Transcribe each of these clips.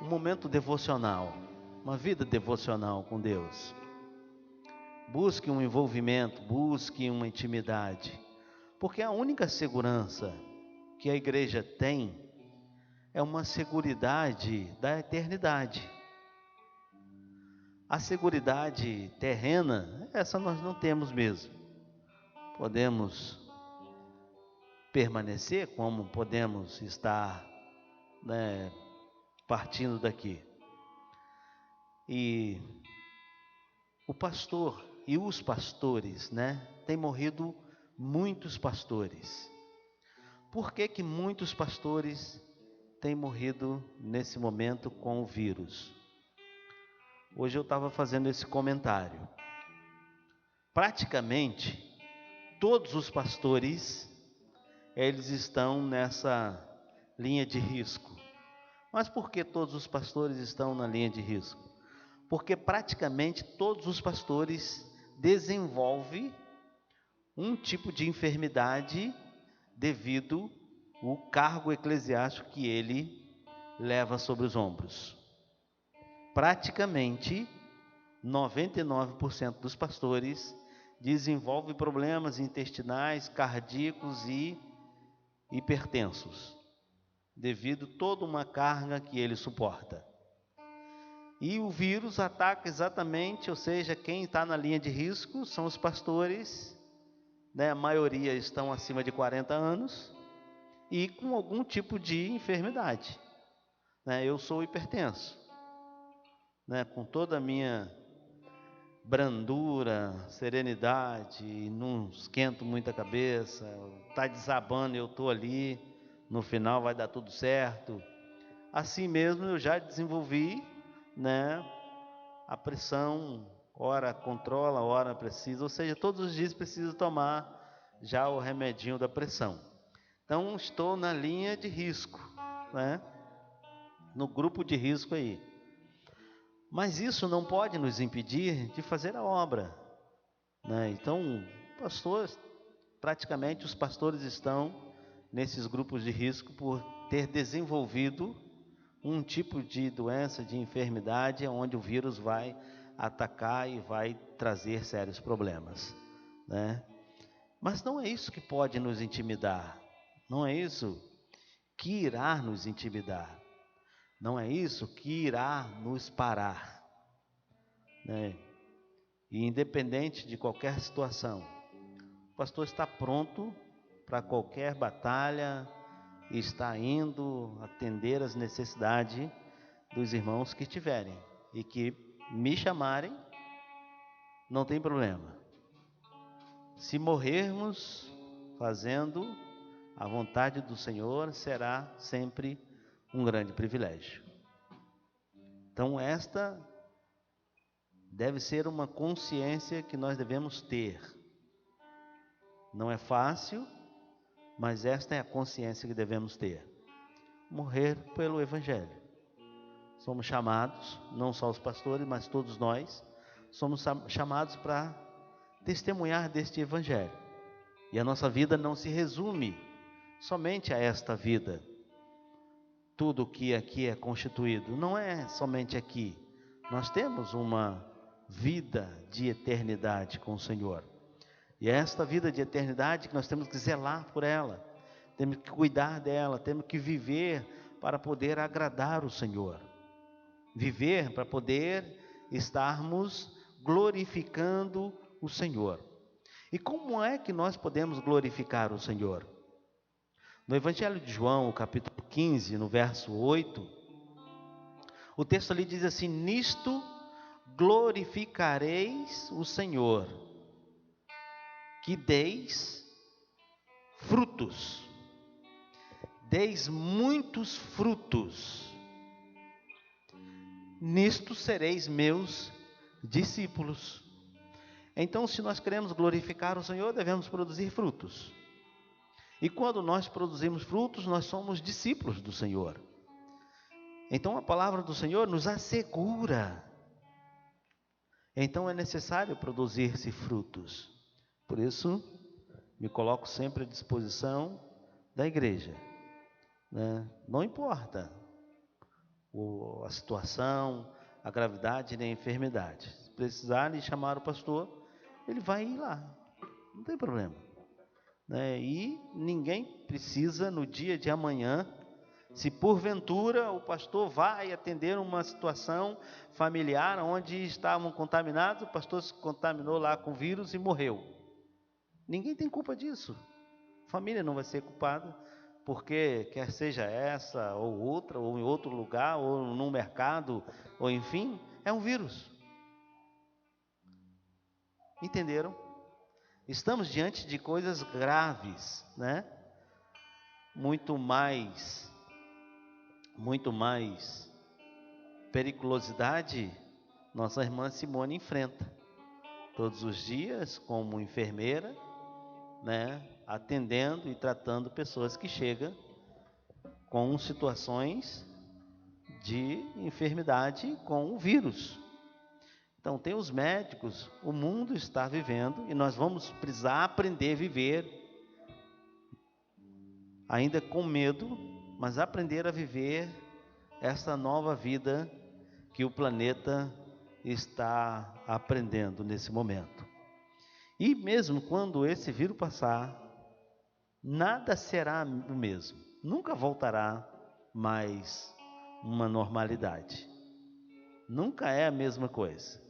um momento devocional, uma vida devocional com Deus. Busque um envolvimento, busque uma intimidade, porque a única segurança que a igreja tem é uma seguridade da eternidade. A seguridade terrena, essa nós não temos mesmo. Podemos permanecer como podemos estar, partindo daqui. E o pastor e os pastores, tem morrido muitos pastores. Por que muitos pastores têm morrido nesse momento com o vírus? Hoje eu estava fazendo esse comentário. Praticamente todos os pastores, eles estão nessa linha de risco. Mas por que todos os pastores estão na linha de risco? Porque praticamente todos os pastores desenvolvem um tipo de enfermidade devido ao cargo eclesiástico que ele leva sobre os ombros. Praticamente 99% dos pastores desenvolvem problemas intestinais, cardíacos e hipertensos, devido a toda uma carga que ele suporta. E o vírus ataca exatamente, ou seja, quem está na linha de risco são os pastores, a maioria estão acima de 40 anos e com algum tipo de enfermidade. Eu sou hipertenso, com toda a minha brandura, serenidade, não esquento muito a cabeça, está desabando, eu estou ali, no final vai dar tudo certo. Assim mesmo eu já desenvolvi, a pressão, ora controla, ora precisa, ou seja, todos os dias preciso tomar já o remedinho da pressão. Então estou na linha de risco, no grupo de risco aí. Mas isso não pode nos impedir de fazer a obra, Então, praticamente os pastores estão nesses grupos de risco por ter desenvolvido um tipo de doença, de enfermidade, onde o vírus vai atacar e vai trazer sérios problemas, Mas não é isso que pode nos intimidar, não é isso que irá nos intimidar, não é isso que irá nos parar, E independente de qualquer situação, o pastor está pronto para qualquer batalha, e está indo atender as necessidades dos irmãos que tiverem e que me chamarem, não tem problema. Se morrermos fazendo a vontade do Senhor, será sempre um grande privilégio. Então esta deve ser uma consciência que nós devemos ter. Não é fácil, mas esta é a consciência que devemos ter. Morrer pelo Evangelho. Somos chamados, não só os pastores, mas todos nós, somos chamados para testemunhar deste Evangelho. E a nossa vida não se resume somente a esta vida. Tudo que aqui é constituído não é somente aqui. Nós temos uma vida de eternidade com o Senhor. E é esta vida de eternidade que nós temos que zelar por ela. Temos que cuidar dela, temos que viver para poder agradar o Senhor. Viver para poder estarmos glorificando o Senhor. E como é que nós podemos glorificar o Senhor? No Evangelho de João, capítulo 15, no verso 8, o texto ali diz assim: nisto glorificareis o Senhor, que deis frutos, deis muitos frutos, nisto sereis meus discípulos. Então, se nós queremos glorificar o Senhor, devemos produzir frutos. E quando nós produzimos frutos, nós somos discípulos do Senhor. Então a palavra do Senhor nos assegura. Então é necessário produzir-se frutos. Por isso, me coloco sempre à disposição da igreja. Não importa a situação, a gravidade nem a enfermidade. Se precisarem chamar o pastor, ele vai ir lá, não tem problema, né? E ninguém precisa no dia de amanhã, se porventura o pastor vai atender uma situação familiar onde estavam contaminados, o pastor se contaminou lá com vírus e morreu. Ninguém tem culpa disso. A família não vai ser culpada, porque quer seja essa ou outra, ou em outro lugar, ou no mercado, ou enfim, é um vírus. Entenderam? Estamos diante de coisas graves, né? Muito mais periculosidade nossa irmã Simone enfrenta todos os dias como enfermeira, né? Atendendo e tratando pessoas que chegam com situações de enfermidade com o vírus. Então tem os médicos, o mundo está vivendo e nós vamos precisar aprender a viver ainda com medo, mas aprender a viver essa nova vida que o planeta está aprendendo nesse momento. E mesmo quando esse vírus passar, nada será o mesmo, nunca voltará mais uma normalidade, nunca é a mesma coisa.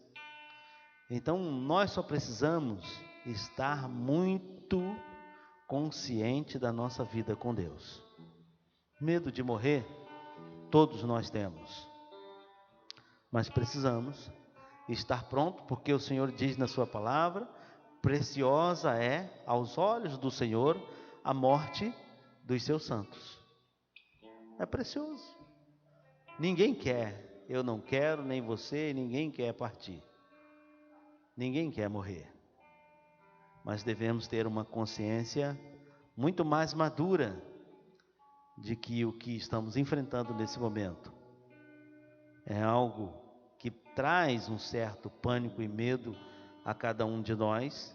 Então nós só precisamos estar muito consciente da nossa vida com Deus. Medo de morrer, todos nós temos, mas precisamos estar pronto, porque o Senhor diz na sua palavra: preciosa é aos olhos do Senhor a morte dos seus santos. É precioso. Ninguém quer, eu não quero, nem você, ninguém quer partir. Ninguém quer morrer. Mas devemos ter uma consciência muito mais madura de que o que estamos enfrentando nesse momento é algo que traz um certo pânico e medo a cada um de nós,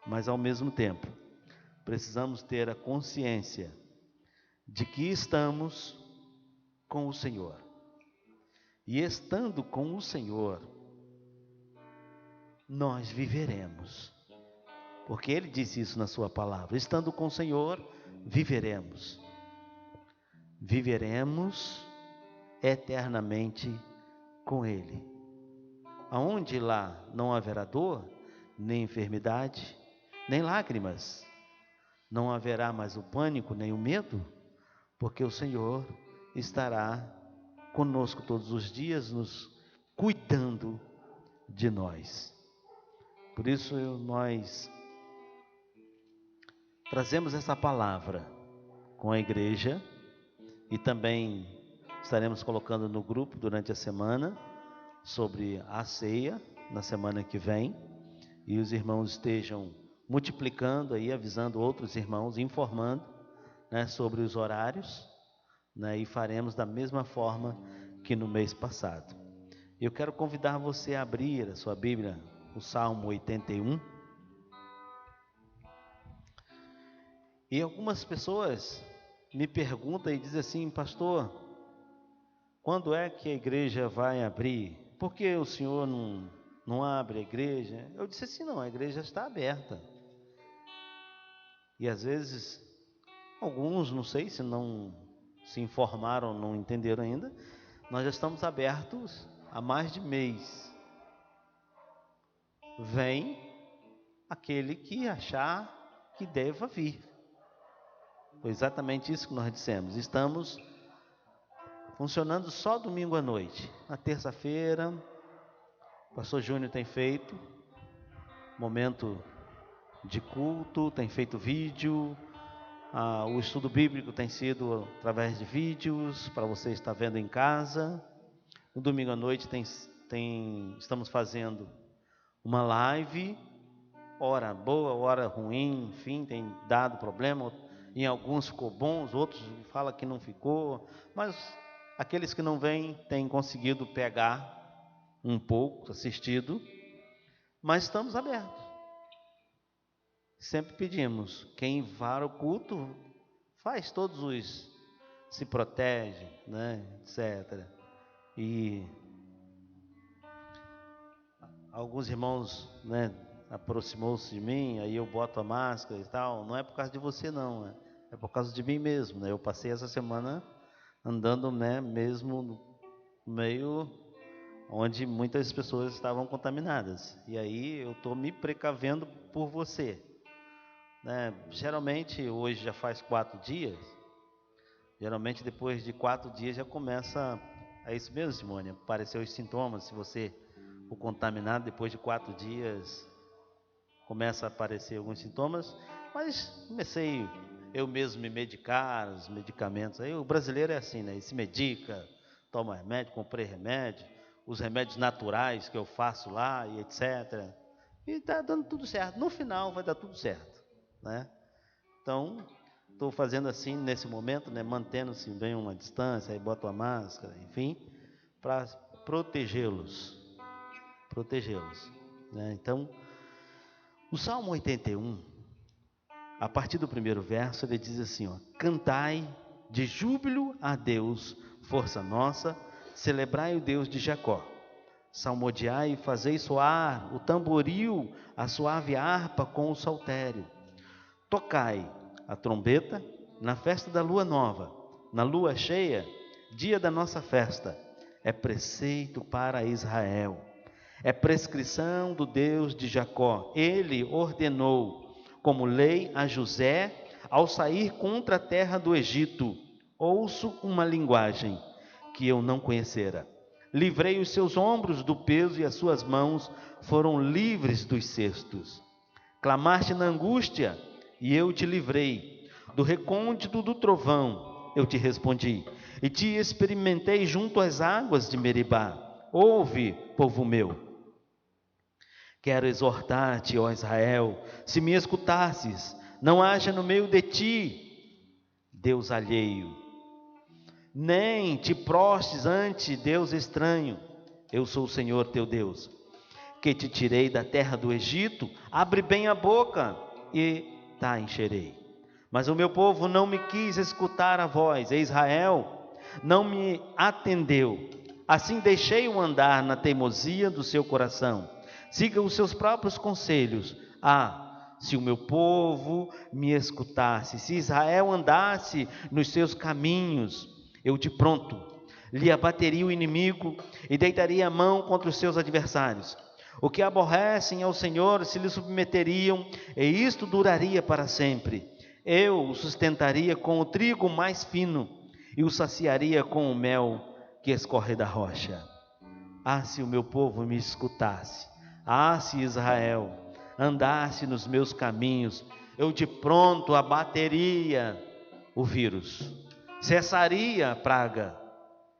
mas ao mesmo tempo precisamos ter a consciência de que estamos com o Senhor. E estando com o Senhor, nós viveremos. Porque Ele disse isso na sua palavra: estando com o Senhor, viveremos. Viveremos eternamente com Ele. Aonde lá não haverá dor, nem enfermidade, nem lágrimas. Não haverá mais o pânico, nem o medo, porque o Senhor estará conosco todos os dias, nos cuidando de nós. Por isso nós trazemos essa palavra com a igreja e também estaremos colocando no grupo durante a semana sobre a ceia na semana que vem, e os irmãos estejam multiplicando aí, avisando outros irmãos, informando, né, sobre os horários, né, e faremos da mesma forma que no mês passado. Eu quero convidar você a abrir a sua Bíblia, o Salmo 81. E algumas pessoas me perguntam e dizem assim: pastor, quando é que a igreja vai abrir? Por que o senhor não abre a igreja? Eu disse assim: não, a igreja está aberta. E às vezes, alguns, não sei se não se informaram, não entenderam ainda, nós já estamos abertos há mais de mês. Vem aquele que achar que deva vir. Foi exatamente isso que nós dissemos. Estamos funcionando só domingo à noite. Na terça-feira, o pastor Júnior tem feito momento de culto, tem feito vídeo. O estudo bíblico tem sido através de vídeos, para você estar vendo em casa. No domingo à noite estamos fazendo uma live, hora boa, hora ruim, enfim, tem dado problema. Em alguns ficou bom, os outros falam que não ficou, mas aqueles que não vêm têm conseguido pegar um pouco, assistido, mas estamos abertos. Sempre pedimos, quem vá ao culto, faz todos os, se protege, né, etc. E alguns irmãos, né, aproximou-se de mim, aí eu boto a máscara e tal. Não é por causa de você não, é por causa de mim mesmo, né? Eu passei essa semana andando, né, mesmo no meio onde muitas pessoas estavam contaminadas. E aí eu estou me precavendo por você, né? Geralmente hoje já faz 4 dias. Geralmente depois de 4 dias já começa, é isso mesmo, Simone, aparecer os sintomas. Se você for contaminado, depois de 4 dias começa a aparecer alguns sintomas. Mas comecei eu mesmo me medicar, os medicamentos. Aí o brasileiro é assim, né? Ele se medica, toma remédio, comprei remédio, os remédios naturais que eu faço lá e etc. E está dando tudo certo. No final vai dar tudo certo, né? Então, estou fazendo assim nesse momento, né? Mantendo-se bem uma distância, aí boto a máscara, enfim, para protegê-los, né? Então, o Salmo 81, a partir do primeiro verso, ele diz assim, ó: cantai de júbilo a Deus, força nossa, celebrai o Deus de Jacó, salmodiai e fazei soar o tamboril, a suave harpa com o saltério, tocai a trombeta na festa da lua nova, na lua cheia, dia da nossa festa. É preceito para Israel, é prescrição do Deus de Jacó. Ele ordenou como lei a José ao sair contra a terra do Egito. Ouço uma linguagem que eu não conhecera. Livrei os seus ombros do peso e as suas mãos foram livres dos cestos. Clamaste na angústia e eu te livrei. Do recôndito do trovão eu te respondi e te experimentei junto às águas de Meribá. Ouve, povo meu. Quero exortar-te, ó Israel, se me escutasses, não haja no meio de ti Deus alheio, nem te prostes ante Deus estranho. Eu sou o Senhor teu Deus, que te tirei da terra do Egito. Abre bem a boca e te encherei. Mas o meu povo não me quis escutar a voz, e Israel não me atendeu. Assim deixei-o andar na teimosia do seu coração. Siga os seus próprios conselhos. Se o meu povo me escutasse, se Israel andasse nos seus caminhos, eu de pronto lhe abateria o inimigo e deitaria a mão contra os seus adversários. O que aborrecem ao Senhor se lhe submeteriam, e isto duraria para sempre. Eu o sustentaria com o trigo mais fino e o saciaria com o mel que escorre da rocha. Se o meu povo me escutasse, se Israel andasse nos meus caminhos, eu de pronto abateria o vírus, cessaria a praga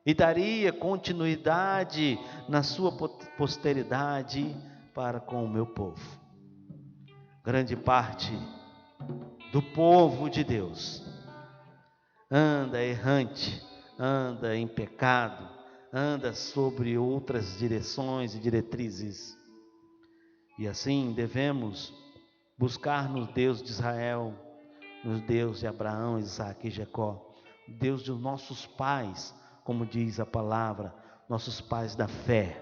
e daria continuidade na sua posteridade para com o meu povo. Grande parte do povo de Deus anda errante, anda em pecado, anda sobre outras direções e diretrizes. E assim devemos buscar no Deus de Israel, no Deus de Abraão, Isaque e Jacó, Deus dos nossos pais, como diz a palavra, nossos pais da fé.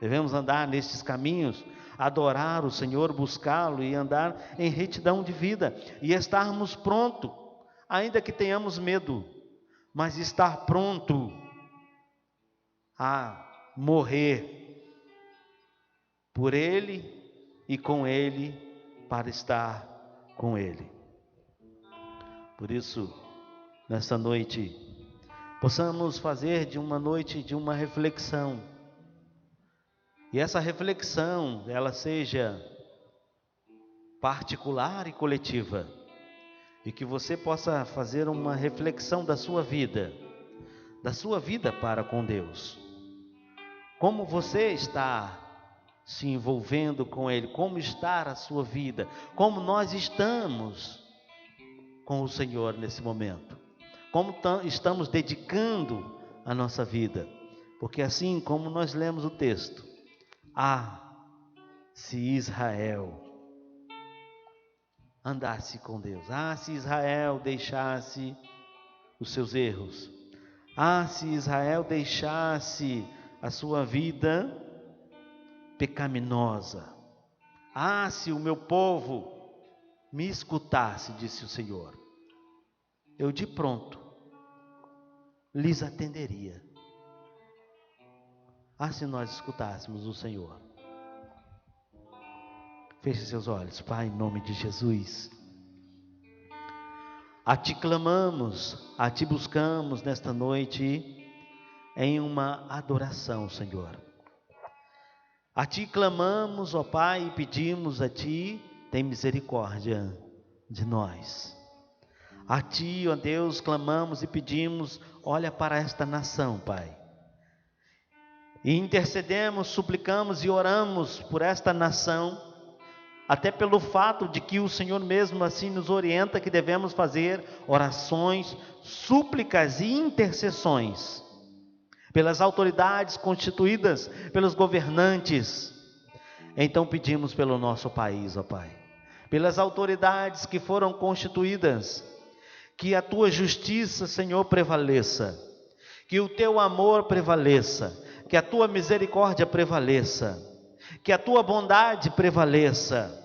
Devemos andar nestes caminhos, adorar o Senhor, buscá-lo e andar em retidão de vida e estarmos prontos, ainda que tenhamos medo, mas estar pronto a morrer por Ele e com Ele, para estar com Ele. Por isso, nesta noite, possamos fazer de uma noite de uma reflexão, e essa reflexão, ela seja particular e coletiva, e que você possa fazer uma reflexão da sua vida para com Deus. Como você está se envolvendo com Ele? Como está a sua vida? Como nós estamos com o Senhor nesse momento? Como estamos dedicando a nossa vida? Porque assim como nós lemos o texto, se Israel andasse com Deus, se Israel deixasse os seus erros, Ah, se Israel deixasse a sua vida pecaminosa. Ah, se o meu povo me escutasse, disse o Senhor, eu de pronto lhes atenderia. Ah, se nós escutássemos o Senhor. Feche seus olhos. Pai, em nome de Jesus, a Ti clamamos, a Ti buscamos nesta noite em uma adoração, Senhor. A Ti clamamos, ó Pai, e pedimos a Ti, tem misericórdia de nós. A Ti, ó Deus, clamamos e pedimos, olha para esta nação, Pai. E intercedemos, suplicamos e oramos por esta nação, até pelo fato de que o Senhor mesmo assim nos orienta que devemos fazer orações, súplicas e intercessões pelas autoridades constituídas, pelos governantes. Então pedimos pelo nosso país, ó Pai, pelas autoridades que foram constituídas, que a Tua justiça, Senhor, prevaleça, que o Teu amor prevaleça, que a Tua misericórdia prevaleça, que a Tua bondade prevaleça.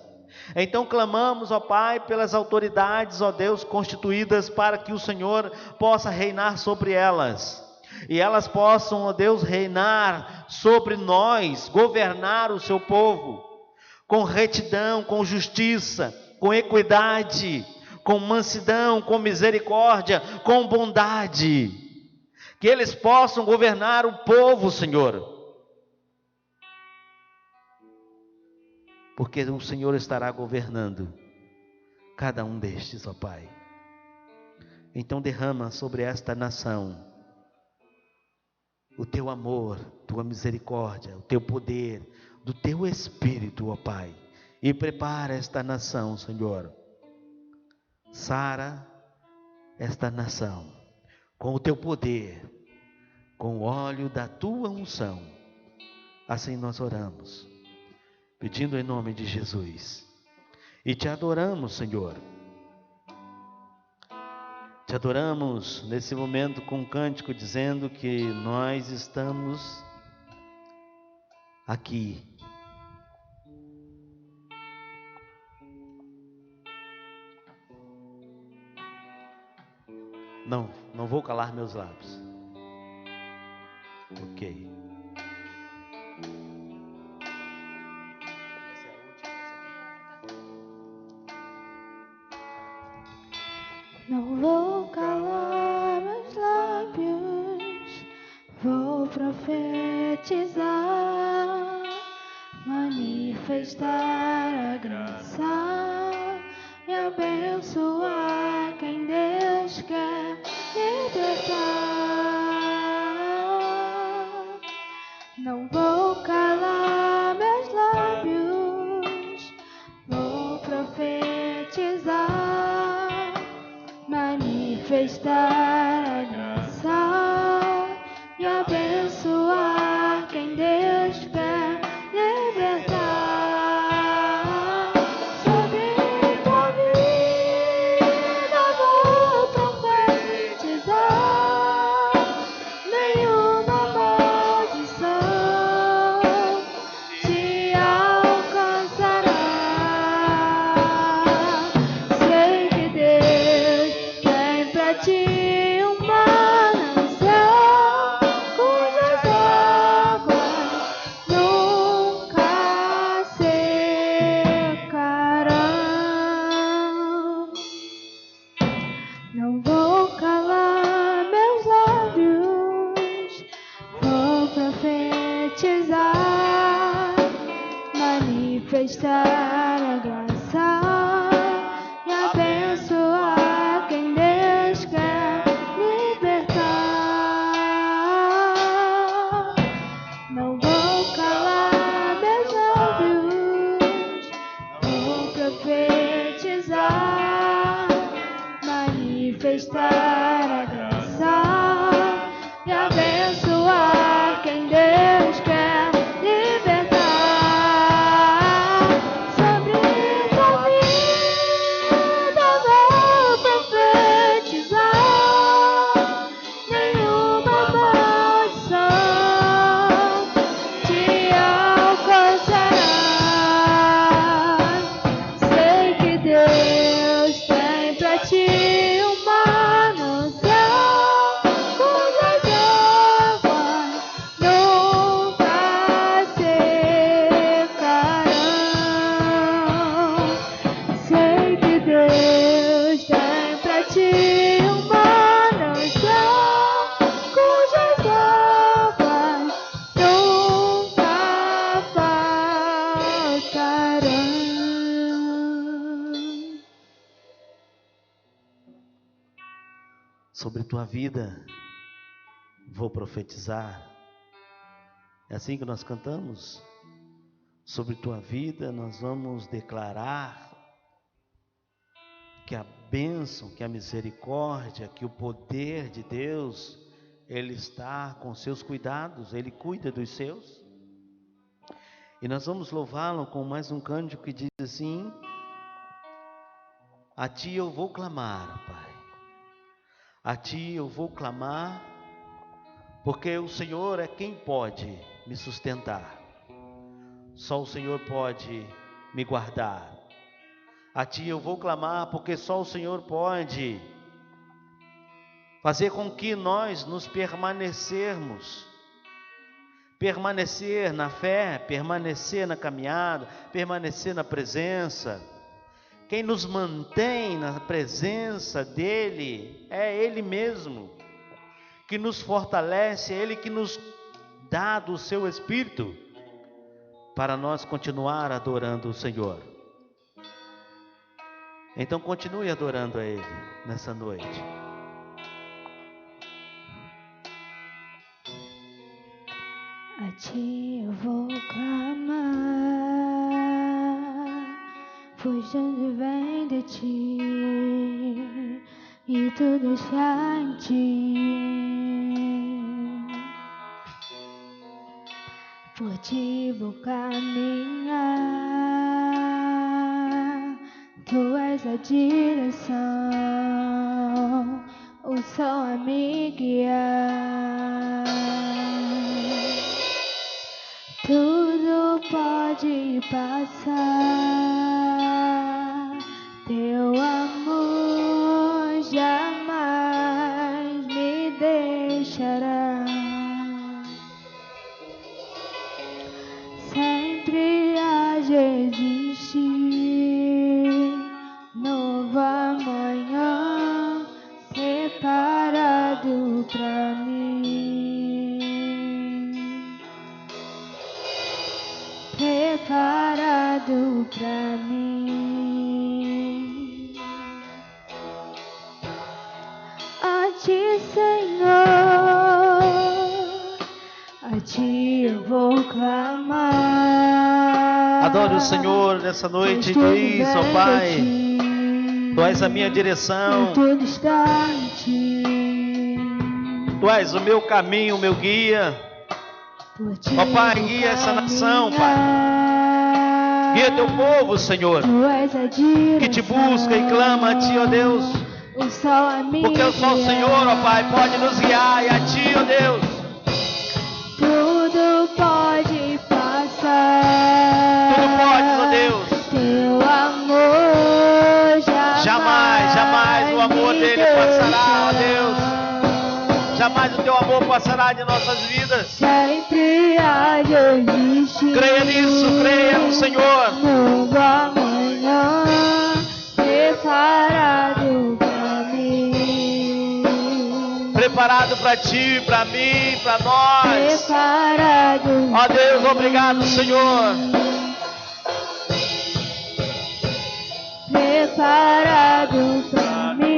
Então clamamos, ó Pai, pelas autoridades, ó Deus, constituídas, para que o Senhor possa reinar sobre elas, e elas possam, ó Deus, reinar sobre nós, governar o seu povo, com retidão, com justiça, com equidade, com mansidão, com misericórdia, com bondade, que eles possam governar o povo, Senhor, porque o Senhor estará governando cada um destes, ó Pai. Então derrama sobre esta nação o Teu amor, Tua misericórdia, o Teu poder, do Teu Espírito, ó Pai, e prepara esta nação, Senhor. Sara esta nação com o Teu poder, com o óleo da Tua unção. Assim nós oramos, pedindo em nome de Jesus, e Te adoramos, Senhor. Te adoramos nesse momento com um cântico dizendo que nós estamos aqui. Não vou calar meus lábios. Ok. Não vou calar meus lábios, vou profetizar, manifestar a graça e abençoar quem Deus quer libertar. Não vou calar meus lábios, vou profetizar, manifestar a graça e abençoar quem Deus quer libertar. Sobre tua vida vou profetizar, nenhuma maldição te alcançará. Sei que Deus tem pra ti um manancial cujas águas nunca secarão. Não vou calar meus lábios, vou profetizar, manifestar a graça e abençoar quem Deus quer libertar. Não vou calar meus lábios, vou profetizar, manifestar a graça e abençoar quem Deus quer libertar. Sobre sobre tua vida vou profetizar. É assim que nós cantamos. Sobre tua vida nós vamos declarar que a bênção, que a misericórdia, que o poder de Deus, Ele está com seus cuidados, Ele cuida dos seus. E nós vamos louvá-lo com mais um cântico que diz assim: a Ti eu vou clamar, Pai, a Ti eu vou clamar, porque o Senhor é quem pode me sustentar, só o Senhor pode me guardar. A Ti eu vou clamar, porque só o Senhor pode fazer com que nós nos permanecer na fé, permanecer na caminhada, permanecer na presença. Quem nos mantém na presença dEle é Ele mesmo, que nos fortalece, é Ele que nos dá do seu Espírito, para nós continuar adorando o Senhor. Então continue adorando a Ele nessa noite. A Ti eu vou clamar, pois onde vem de Ti e tudo está em Ti. Por Ti vou caminhar, Tu és a direção, o sol a me guiar. Tudo pode passar, Teu amor jamais me deixará. Sempre há de existir novo amanhã preparado pra mim. Preparado pra mim. A Ti, Senhor, a Ti eu vou clamar. Adore o Senhor nessa noite, diz, ó Pai, Tu és a minha direção, tudo está em Ti. Tu és o meu caminho, o meu guia. Ó Pai, guia essa nação, Pai. Guia Teu povo, Senhor, que Te busca e clama a Ti, ó Deus. Porque só o Senhor, ó Pai, pode nos guiar, e a Ti, ó Deus. Tudo pode passar. Tudo pode, ó Deus. Teu amor jamais o amor dele passará, ó Deus. Jamais o Teu amor passará de nossas vidas. Sempre há de existir. Creia nisso, creia no Senhor. Novo amanhã preparado pra mim. Preparado para Ti, para mim, para nós. Preparado. Ó Deus, obrigado, Senhor. Preparado pra mim.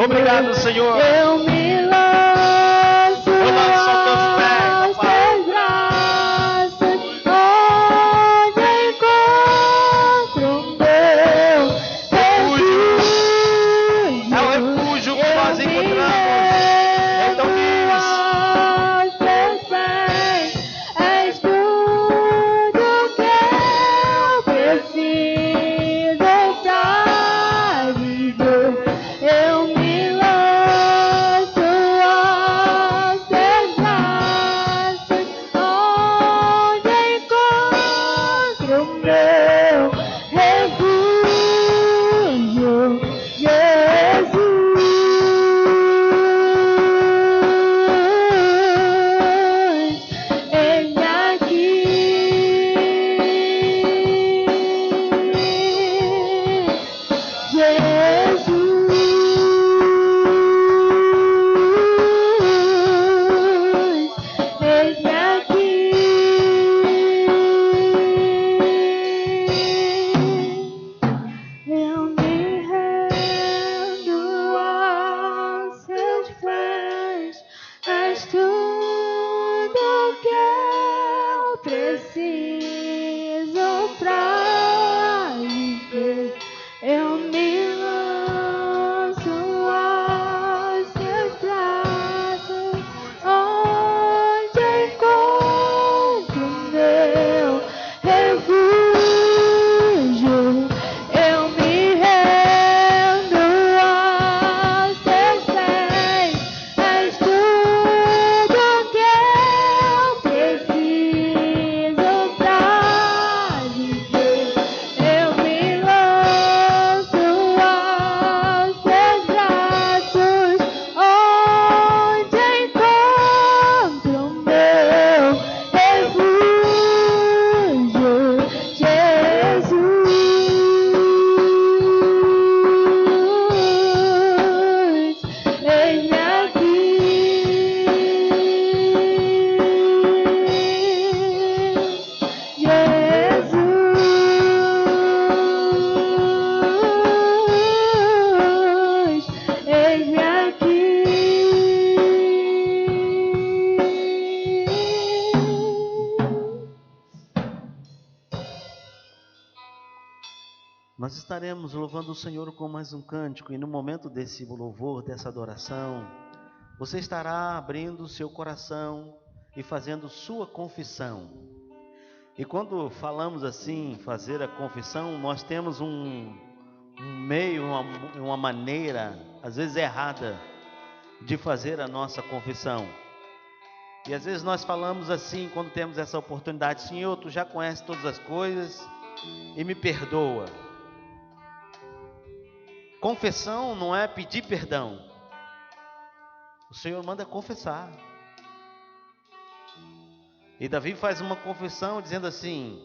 Obrigado, Senhor. Eu me lanço aos Teus pés, ó Pai. braços, onde encontro nós estaremos louvando o Senhor com mais um cântico, e no momento desse louvor, dessa adoração, você estará abrindo o seu coração e fazendo sua confissão. E quando falamos assim, fazer a confissão, nós temos um meio, uma maneira, às vezes errada, de fazer a nossa confissão. E às vezes nós falamos assim, quando temos essa oportunidade: Senhor, Tu já conheces todas as coisas e me perdoa. Confissão não é pedir perdão. O Senhor manda confessar. E Davi faz uma confissão dizendo assim: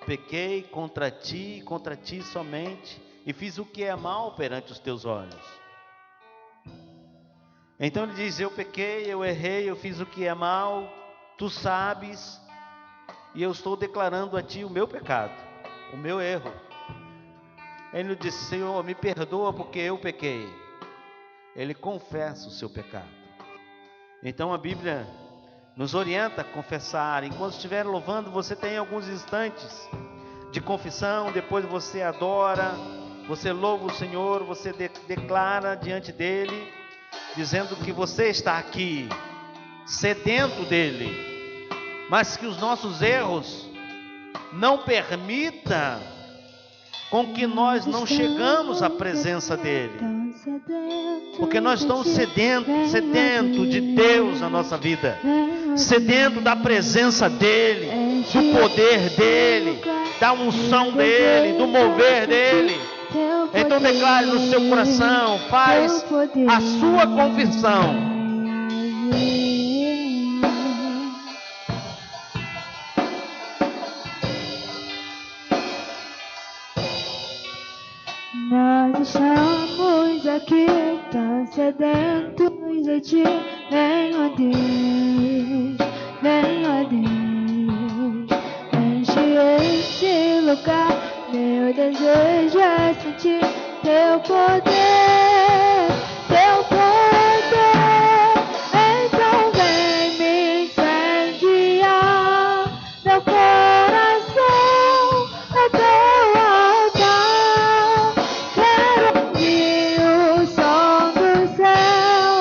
pequei contra ti somente, e fiz o que é mal perante os teus olhos. Então ele diz: eu pequei, eu errei, eu fiz o que é mal, tu sabes, e eu estou declarando a ti o meu pecado, o meu erro. Ele disse: Senhor, me perdoa porque eu pequei. Ele confessa o seu pecado. Então a Bíblia nos orienta a confessar. Enquanto estiver louvando, você tem alguns instantes de confissão. Depois você adora, você louva o Senhor, você declara diante dele, dizendo que você está aqui, sedento dele, mas que os nossos erros não permitam com que nós não chegamos à presença dele, porque nós estamos sedento de Deus na nossa vida, sedento da presença dele, do poder dele, da unção dele, do mover dele. Então declare no seu coração, faz a sua confissão. Nós estamos aqui tão sedentos de ti. Vem, ó Deus, vem, ó Deus, enche este lugar. Meu desejo é sentir teu poder, teu poder. Então vem me incendiar meu coração, é teu altar. Quero ouvir o som do céu,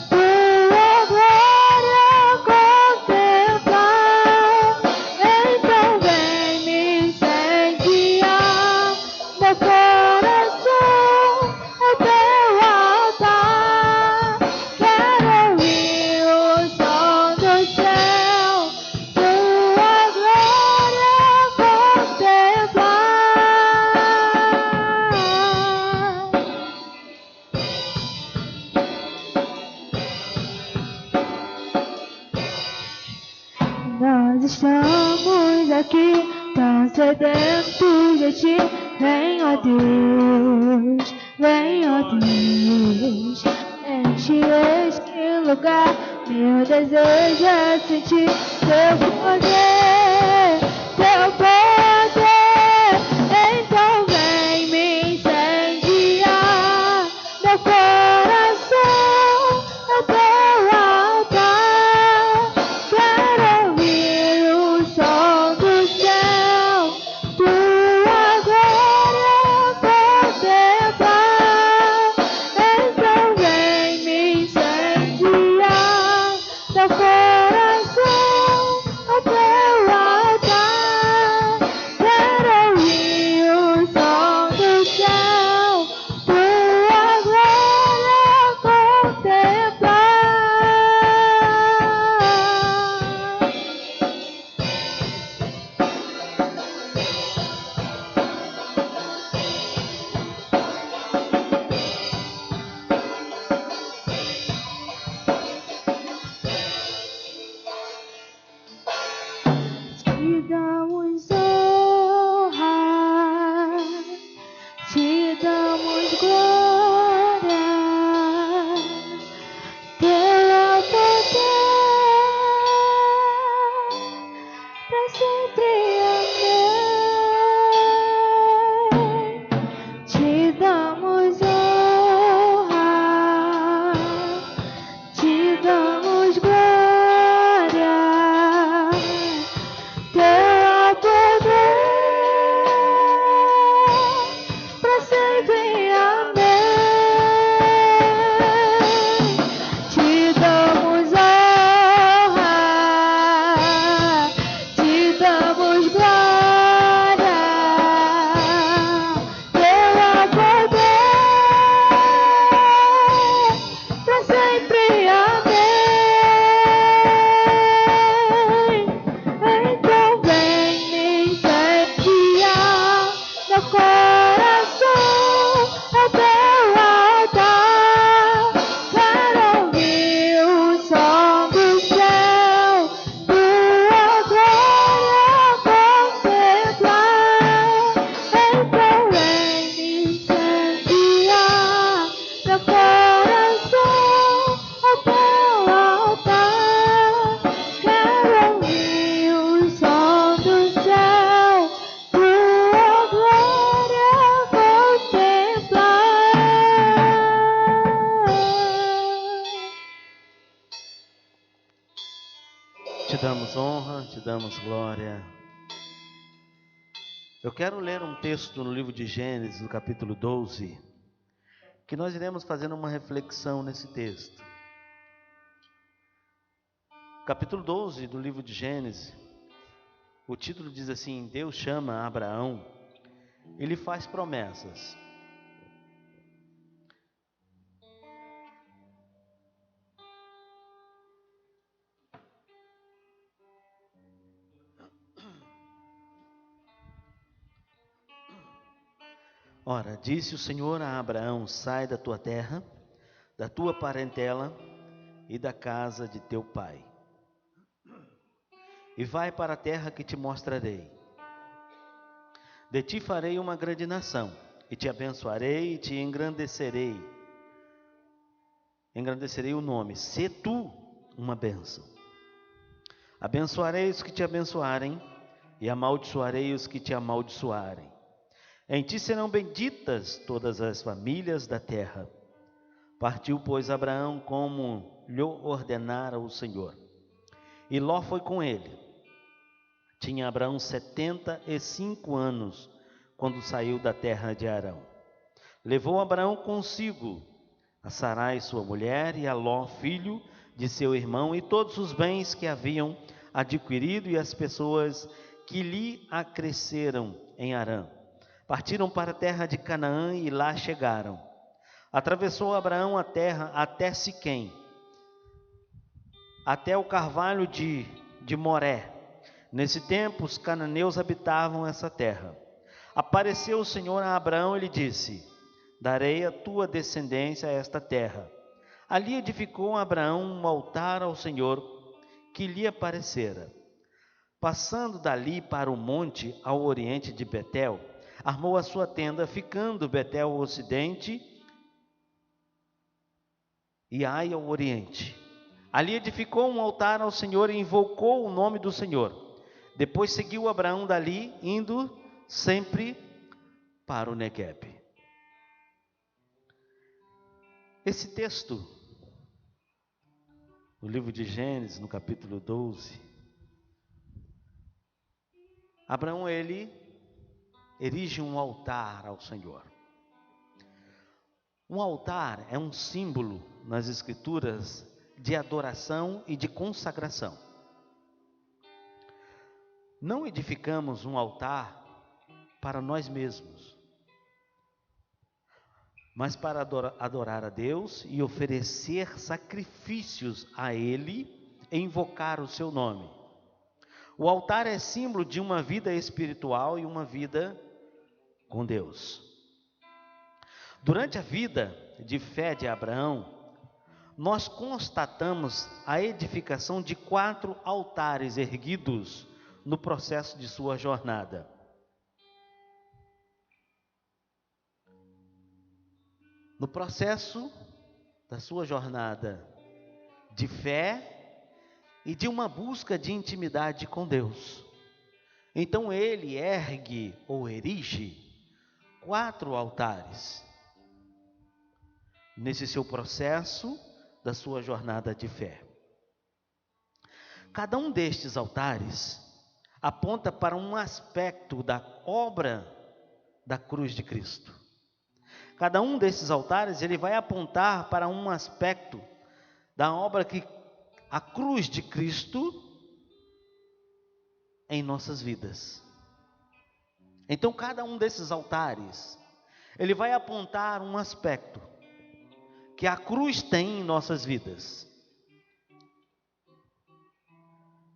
tua glória contemplar. Então vem me incendiar meu coração, é teu altar. Quero ouvir o som do céu, tua glória contemplar. Nós estamos aqui tão sedentos de ti. Vem, ó Deus, vem, ó Deus, enche este lugar. Meu desejo é sentir teu poder, teu poder. Então vem me incendiar meu coração, é teu altar. Quero ouvir o som do céu, tua glória contemplar. Então vem me incendiar meu coração, é teu altar. te damos honra, te damos glória. Eu quero ler um texto no livro de Gênesis, no capítulo 12, que nós iremos fazendo uma reflexão nesse texto. Capítulo 12 do livro de Gênesis, o título diz assim: Deus chama Abraão, ele faz promessas. Ora, disse o Senhor a Abraão: sai da tua terra, da tua parentela e da casa de teu pai, e vai para a terra que te mostrarei. De ti farei uma grande nação, e te abençoarei e te engrandecerei. Engrandecerei o nome, sê tu uma bênção. Abençoarei os que te abençoarem, e amaldiçoarei os que te amaldiçoarem. Em ti serão benditas todas as famílias da terra. Partiu, pois, Abraão como lhe ordenara o Senhor, e Ló foi com ele. Tinha Abraão 75 anos, quando saiu da terra de Harã. Levou Abraão consigo a Sarai, sua mulher, e a Ló, filho de seu irmão, e todos os bens que haviam adquirido, e as pessoas que lhe acresceram em Harã. Partiram para a terra de Canaã, e lá chegaram. Atravessou Abraão a terra até Siquém, até o carvalho de Moré. Nesse tempo, os cananeus habitavam essa terra. Apareceu o Senhor a Abraão e lhe disse: darei a tua descendência a esta terra. Ali edificou Abraão um altar ao Senhor que lhe aparecera. Passando dali para o monte ao oriente de Betel, armou a sua tenda, ficando Betel ao ocidente e Ai ao oriente. Ali edificou um altar ao Senhor e invocou o nome do Senhor. Depois seguiu Abraão dali, indo sempre para o Neguebe. Esse texto, no livro de Gênesis, no capítulo 12, Abraão, ele erige um altar ao Senhor. Um altar é um símbolo nas Escrituras de adoração e de consagração. Não edificamos um altar para nós mesmos, mas para adorar a Deus e oferecer sacrifícios a Ele e invocar o seu nome. O altar é símbolo de uma vida espiritual e uma vida com Deus. Durante a vida de fé de Abraão, nós constatamos a edificação de 4 altares erguidos no processo de sua jornada. No processo da sua jornada de fé e de uma busca de intimidade com Deus. Então ele ergue ou erige 4 altares nesse seu processo da sua jornada de fé. Cada um destes altares aponta para um aspecto da obra da cruz de Cristo. Cada um desses altares, ele vai apontar para um aspecto da obra que a cruz de Cristo em nossas vidas. Então, cada um desses altares, ele vai apontar um aspecto que a cruz tem em nossas vidas,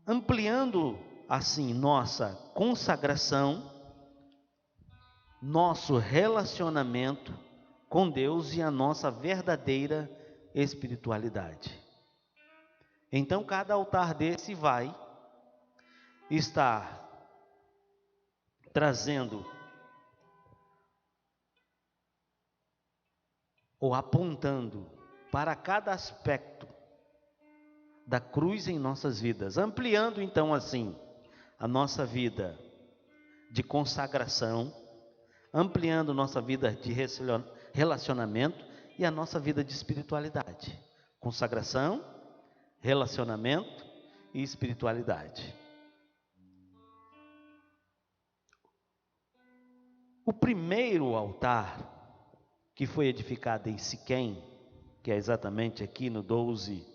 ampliando assim nossa consagração, nosso relacionamento com Deus e a nossa verdadeira espiritualidade. Então cada altar desse vai estar trazendo ou apontando para cada aspecto da cruz em nossas vidas, ampliando então assim a nossa vida de consagração, ampliando nossa vida de relacionamento e a nossa vida de espiritualidade. Consagração, relacionamento e espiritualidade. O primeiro altar que foi edificado em Siquém, que é exatamente aqui no 12,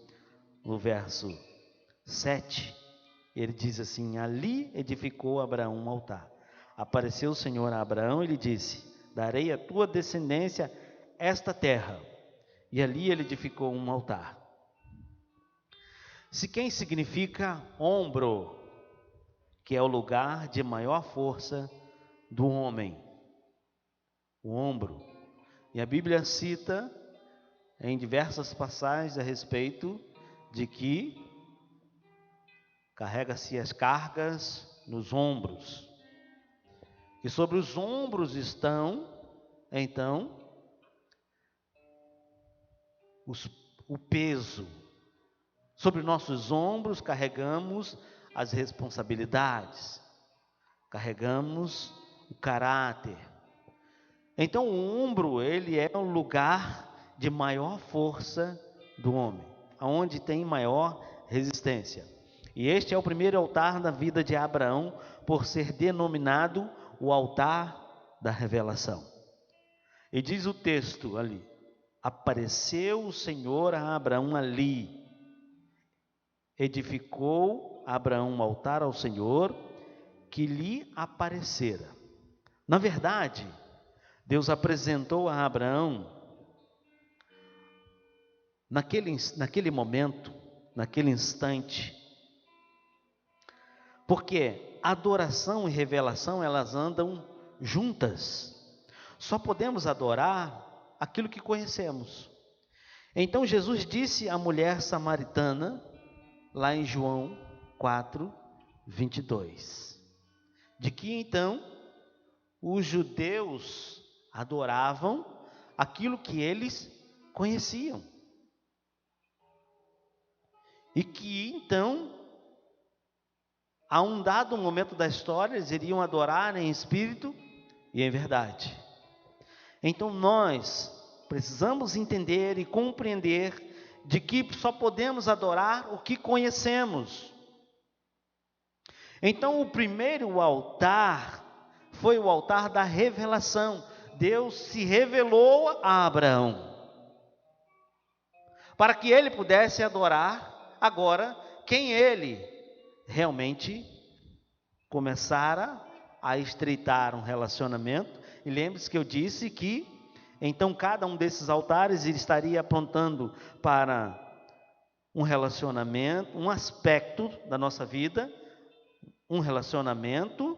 no verso 7, ele diz assim: ali edificou Abraão um altar. Apareceu o Senhor a Abraão e lhe disse: darei à tua descendência esta terra. E ali ele edificou um altar. Siquém significa ombro, que é o lugar de maior força do homem. O ombro. E a Bíblia cita em diversas passagens a respeito de que carrega-se as cargas nos ombros. E sobre os ombros estão, então, o peso. Sobre nossos ombros carregamos as responsabilidades, carregamos o caráter. Então o ombro, ele é o lugar de maior força do homem, onde tem maior resistência. E este é o primeiro altar na vida de Abraão, por ser denominado o altar da revelação. E diz o texto ali: apareceu o Senhor a Abraão ali. Edificou Abraão um altar ao Senhor que lhe aparecera. Na verdade, Deus apresentou a Abraão naquele momento, naquele instante, porque adoração e revelação, elas andam juntas. Só podemos adorar aquilo que conhecemos. Então Jesus disse à mulher samaritana, lá em João 4, 22, de que então os judeus adoravam aquilo que eles conheciam. E que então, a um dado momento da história, eles iriam adorar em espírito e em verdade. Então nós precisamos entender e compreender de que só podemos adorar o que conhecemos. Então o primeiro altar foi o altar da revelação. Deus se revelou a Abraão, para que ele pudesse adorar agora quem ele realmente começara a estreitar um relacionamento. E lembre-se que eu disse que então cada um desses altares ele estaria apontando para um relacionamento, um aspecto da nossa vida, um relacionamento,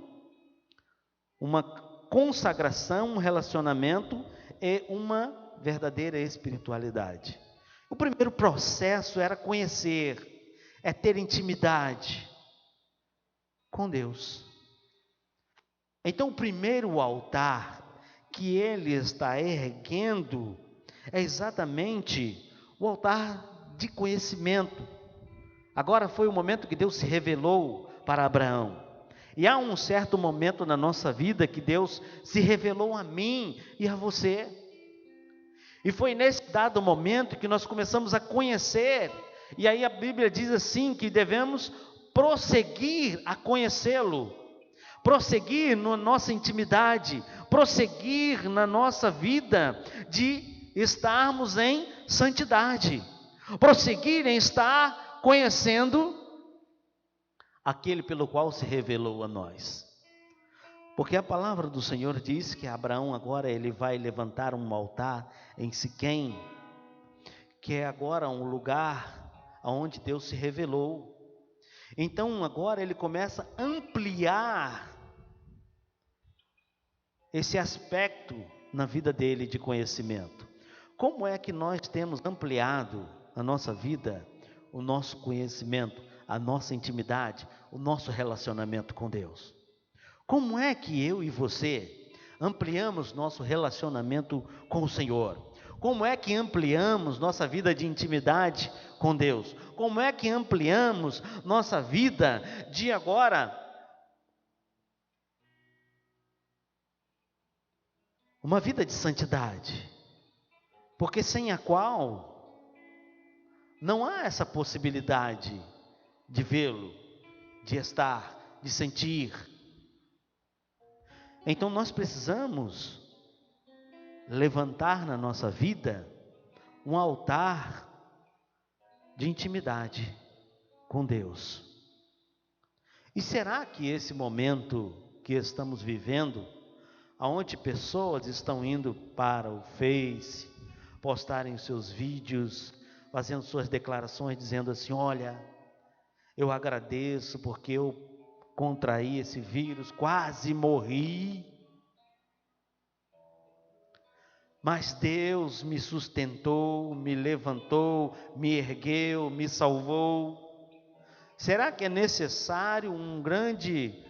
uma consagração, um relacionamento e uma verdadeira espiritualidade. O primeiro processo era conhecer, é ter intimidade com Deus. Então o primeiro altar que ele está erguendo é exatamente o altar de conhecimento. Agora foi o momento que Deus se revelou para Abraão. E há um certo momento na nossa vida que Deus se revelou a mim e a você. E foi nesse dado momento que nós começamos a conhecer. E aí a Bíblia diz assim que devemos prosseguir a conhecê-lo. Prosseguir na nossa intimidade, prosseguir na nossa vida de estarmos em santidade, prosseguir em estar conhecendo aquele pelo qual se revelou a nós. Porque a palavra do Senhor diz que Abraão agora ele vai levantar um altar em Siquém, que é agora um lugar onde Deus se revelou. Então agora ele começa a ampliar esse aspecto na vida dele de conhecimento. Como é que nós temos ampliado na nossa vida o nosso conhecimento, a nossa intimidade, o nosso relacionamento com Deus? Como é que eu e você ampliamos nosso relacionamento com o Senhor? Como é que ampliamos nossa vida de intimidade com Deus? Como é que ampliamos nossa vida de agora uma vida de santidade? Porque sem a qual não há essa possibilidade de vê-lo, de estar, de sentir. Então nós precisamos levantar na nossa vida um altar de intimidade com Deus. E será que esse momento que estamos vivendo, aonde pessoas estão indo para o Face, postarem os seus vídeos, fazendo suas declarações, dizendo assim: olha, eu agradeço porque eu contraí esse vírus, quase morri, mas Deus me sustentou, me levantou, me ergueu, me salvou. Será que é necessário um grande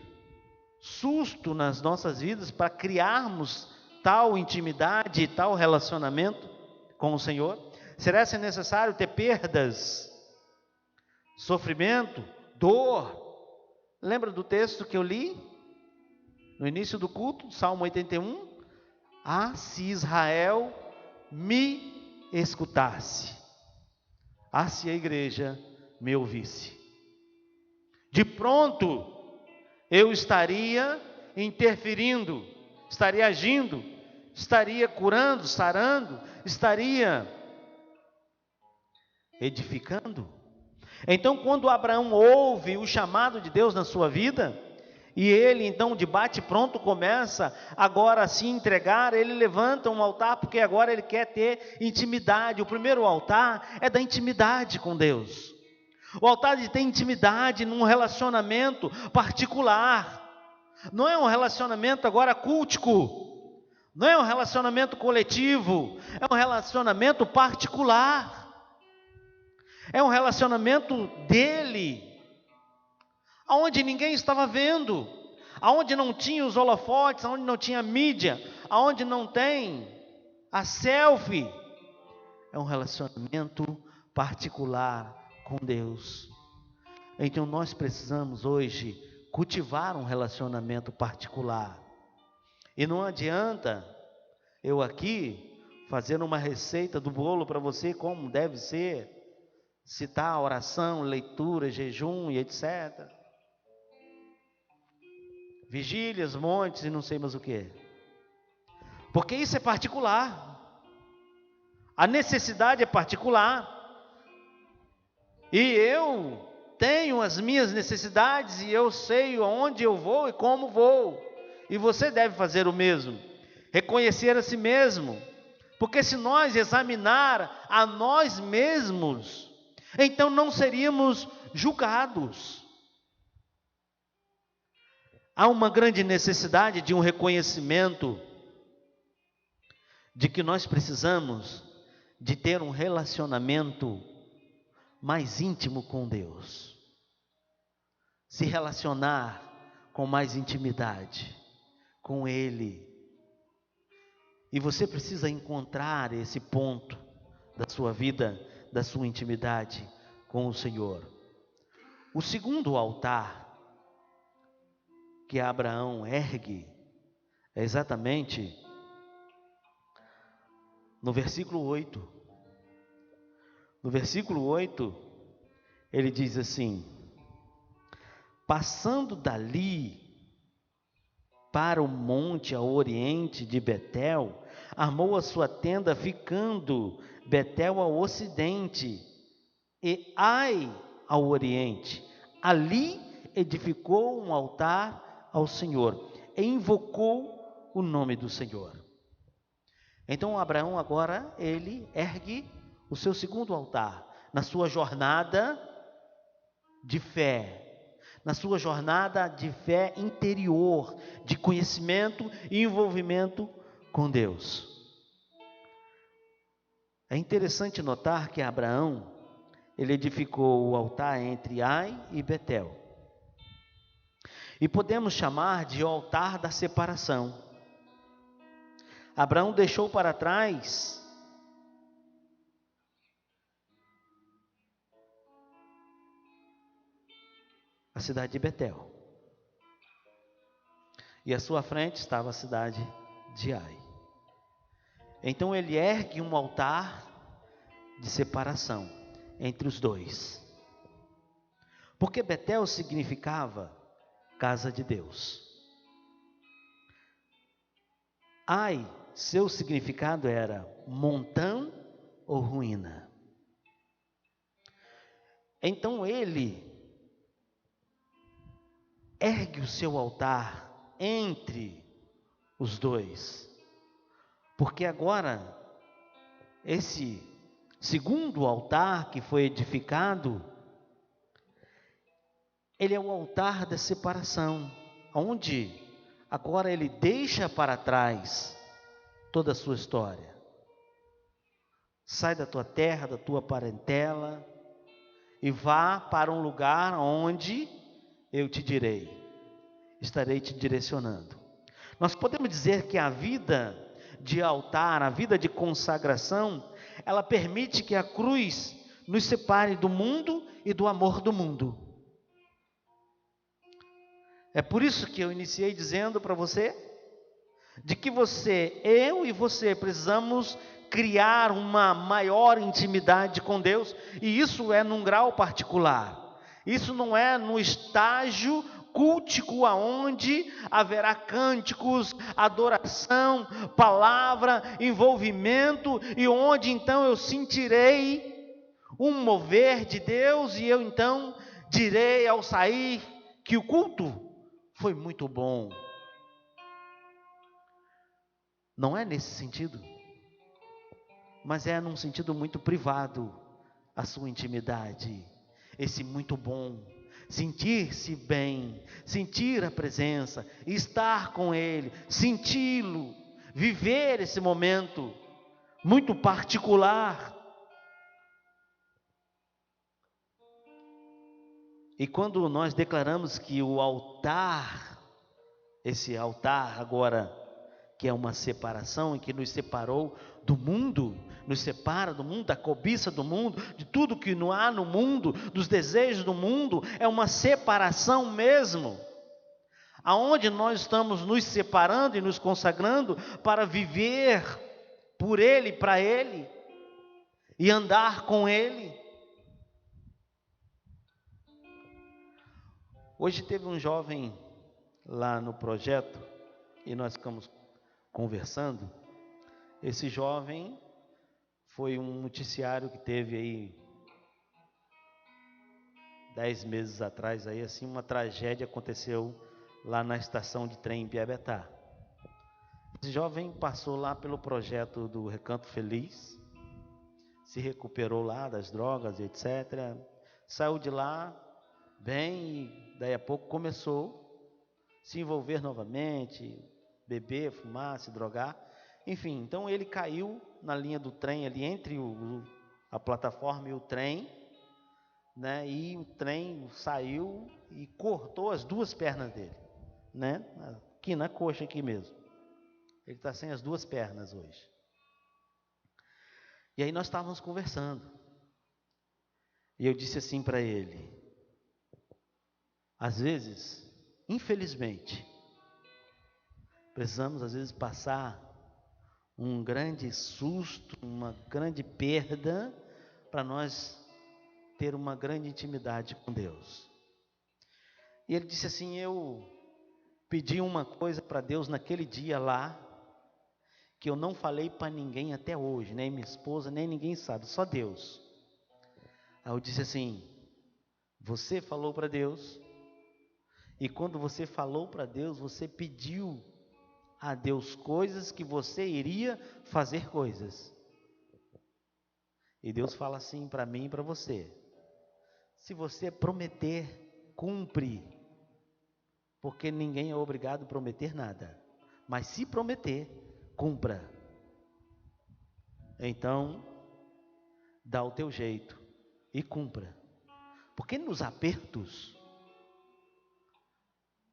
susto nas nossas vidas para criarmos tal intimidade, tal relacionamento com o Senhor? Será que é necessário ter perdas, sofrimento, dor? Lembra do texto que eu li no início do culto, Salmo 81? Ah, se Israel me escutasse, ah, se a igreja me ouvisse, de pronto eu estaria interferindo, estaria agindo, estaria curando, sarando, estaria edificando. Então, quando Abraão ouve o chamado de Deus na sua vida, e ele então de bate pronto começa agora a se entregar, ele levanta um altar, porque agora ele quer ter intimidade. O primeiro altar é da intimidade com Deus, o altar de ter intimidade num relacionamento particular. Não é um relacionamento agora cultico, não é um relacionamento coletivo, é um relacionamento particular. É um relacionamento dele, aonde ninguém estava vendo, aonde não tinha os holofotes, aonde não tinha mídia, aonde não tem a selfie. É um relacionamento particular com Deus. Então nós precisamos hoje cultivar um relacionamento particular. E não adianta eu aqui fazer uma receita do bolo para você como deve ser, citar oração, leitura, jejum e etc. Vigílias, montes e não sei mais o que. Porque isso é particular. A necessidade é particular. E eu tenho as minhas necessidades e eu sei aonde eu vou e como vou. E você deve fazer o mesmo. Reconhecer a si mesmo. Porque se nós examinar a nós mesmos, então não seríamos julgados. Há uma grande necessidade de um reconhecimento de que nós precisamos de ter um relacionamento mais íntimo com Deus. Se relacionar com mais intimidade com Ele. E você precisa encontrar esse ponto da sua vida, da sua intimidade com o Senhor. O segundo altar que Abraão ergue é exatamente no versículo 8. No versículo 8, ele diz assim: passando dali para o monte ao oriente de Betel, armou a sua tenda, ficando Betel ao ocidente e Ai ao oriente. Ali edificou um altar ao Senhor e invocou o nome do Senhor. Então Abraão agora ele ergue o seu segundo altar na sua jornada de fé. Na sua jornada de fé interior, de conhecimento e envolvimento com Deus. É interessante notar que Abraão, ele edificou o altar entre Ai e Betel. E podemos chamar de altar da separação. Abraão deixou para trás a cidade de Betel. E à sua frente estava a cidade de Ai. Então ele ergue um altar de separação entre os dois. Porque Betel significava casa de Deus. Ai, seu significado era montão ou ruína. Então ele ergue o seu altar entre os dois, porque agora esse segundo altar que foi edificado, ele é o altar da separação, onde agora ele deixa para trás toda a sua história. Sai da tua terra, da tua parentela, e vá para um lugar onde eu te direi, estarei te direcionando. Nós podemos dizer que a vida de altar, a vida de consagração, ela permite que a cruz nos separe do mundo e do amor do mundo. É por isso que eu iniciei dizendo para você, de que eu e você precisamos criar uma maior intimidade com Deus, e isso é num grau particular, isso não é no estágio cultico aonde haverá cânticos, adoração, palavra, envolvimento, e onde então eu sentirei um mover de Deus, e eu então direi ao sair que o culto foi muito bom. Não é nesse sentido, mas é num sentido muito privado, a sua intimidade, esse muito bom, sentir-se bem, sentir a presença, estar com Ele, senti-lo, viver esse momento muito particular. E quando nós declaramos que o altar, esse altar agora, que é uma separação e que nos separou do mundo, nos separa do mundo, da cobiça do mundo, de tudo que não há no mundo, dos desejos do mundo, é uma separação mesmo, aonde nós estamos nos separando e nos consagrando para viver por Ele, para Ele, e andar com Ele. Hoje teve um jovem lá no projeto, e nós ficamos conversando. Esse jovem foi um noticiário que teve aí 10 meses atrás, aí assim, uma tragédia aconteceu lá na estação de trem em Piabetá. Esse jovem passou lá pelo projeto do Recanto Feliz, se recuperou lá das drogas, etc. Saiu de lá bem, e daí a pouco começou a se envolver novamente, beber, fumar, se drogar, enfim. Então ele caiu na linha do trem ali entre a plataforma e o trem, né? E o trem saiu e cortou as duas pernas dele, né? Aqui na coxa aqui mesmo. Ele está sem as duas pernas hoje. E aí nós estávamos conversando, e eu disse assim para ele: às vezes, infelizmente, precisamos às vezes passar um grande susto, uma grande perda, para nós ter uma grande intimidade com Deus. E ele disse assim: eu pedi uma coisa para Deus naquele dia lá, que eu não falei para ninguém até hoje, nem minha esposa, nem ninguém sabe, só Deus. Aí eu disse assim: você falou para Deus, e quando você falou para Deus, você pediu a Deus coisas que você iria fazer coisas. E Deus fala assim para mim e para você: se você prometer, cumpre. Porque ninguém é obrigado a prometer nada, mas se prometer, cumpra. Então, dá o teu jeito e cumpra. Porque nos apertos,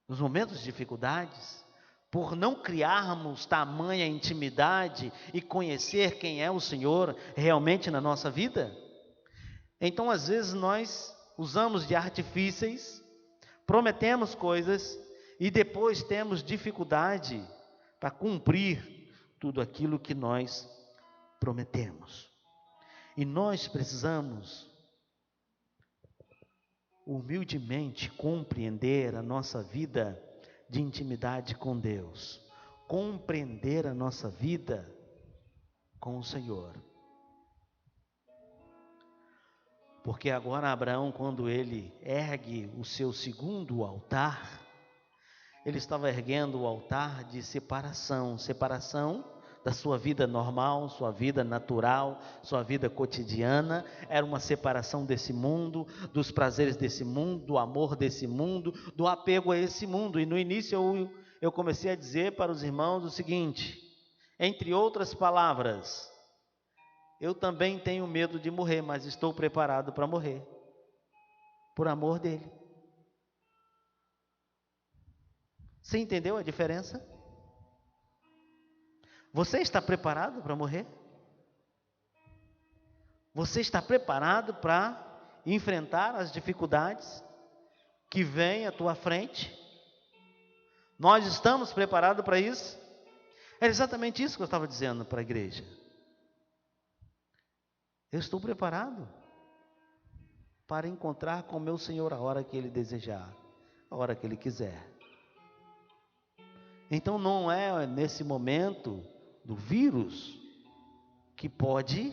nos momentos de dificuldades, por não criarmos tamanha intimidade e conhecer quem é o Senhor realmente na nossa vida, então às vezes nós usamos de artifícios, prometemos coisas e depois temos dificuldade para cumprir tudo aquilo que nós prometemos. E nós precisamos humildemente compreender a nossa vida de intimidade com Deus, compreender a nossa vida com o Senhor. Porque agora Abraão, quando ele ergue o seu segundo altar, ele estava erguendo o altar de separação da sua vida normal, sua vida natural, sua vida cotidiana. Era uma separação desse mundo, dos prazeres desse mundo, do amor desse mundo, do apego a esse mundo. E no início eu comecei a dizer para os irmãos o seguinte, entre outras palavras: eu também tenho medo de morrer, mas estou preparado para morrer, por amor dele. Você entendeu a diferença? Você está preparado para morrer? Você está preparado para enfrentar as dificuldades que vêm à tua frente? Nós estamos preparados para isso? É exatamente isso que eu estava dizendo para a igreja. Eu estou preparado para encontrar com o meu Senhor a hora que Ele desejar, a hora que Ele quiser. Então não é nesse momento do vírus que pode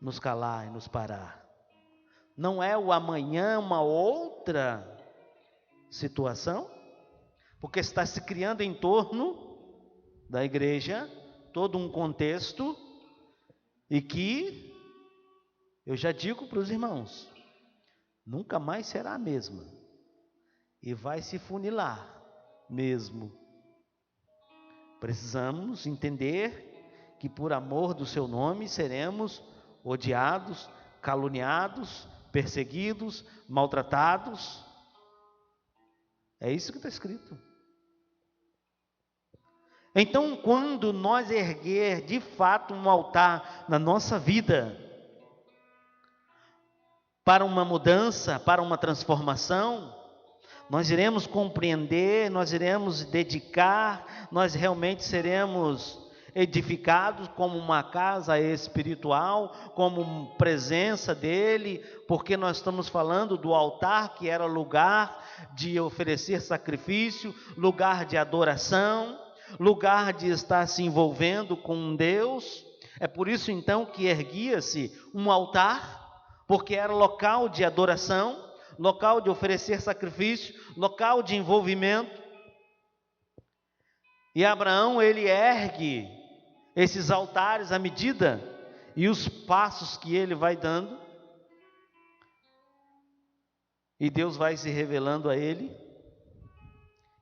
nos calar e nos parar. Não é o amanhã uma outra situação, porque está se criando em torno da igreja todo um contexto e que, eu já digo para os irmãos, nunca mais será a mesma e vai se funilar mesmo. Precisamos entender que por amor do seu nome seremos odiados, caluniados, perseguidos, maltratados. É isso que está escrito. Então, quando nós erguer de fato um altar na nossa vida, para uma mudança, para uma transformação, nós iremos compreender, nós iremos dedicar, nós realmente seremos edificados como uma casa espiritual, como presença dele, porque nós estamos falando do altar que era lugar de oferecer sacrifício, lugar de adoração, lugar de estar se envolvendo com Deus. É por isso então que erguia-se um altar, porque era local de adoração, local de oferecer sacrifício, local de envolvimento. E Abraão, ele ergue esses altares à medida e os passos que ele vai dando, e Deus vai se revelando a ele,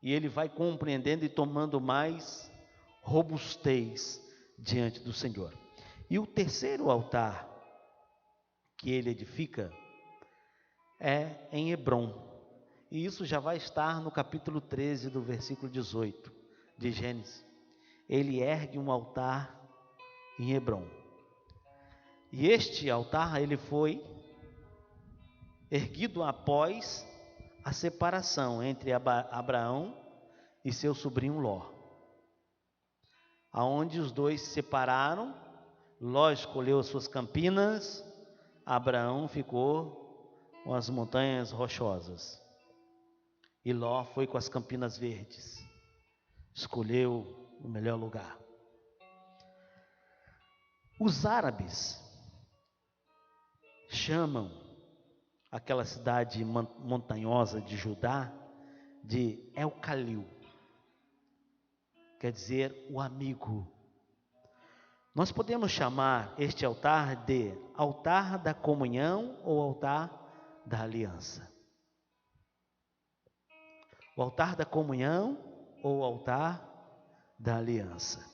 e ele vai compreendendo e tomando mais robustez diante do Senhor. E o terceiro altar que ele edifica é em Hebrom, e isso já vai estar no capítulo 13 do versículo 18 de Gênesis. Ele ergue um altar em Hebrom, e este altar ele foi erguido após a separação entre Abraão e seu sobrinho Ló, aonde os dois se separaram. Ló escolheu as suas campinas, Abraão ficou com as montanhas rochosas, e Ló foi com as campinas verdes, escolheu o melhor lugar. Os árabes chamam aquela cidade montanhosa de Judá de El-Calil, quer dizer o amigo. Nós podemos chamar este altar de altar da comunhão ou altar da aliança. O altar da comunhão ou altar da aliança.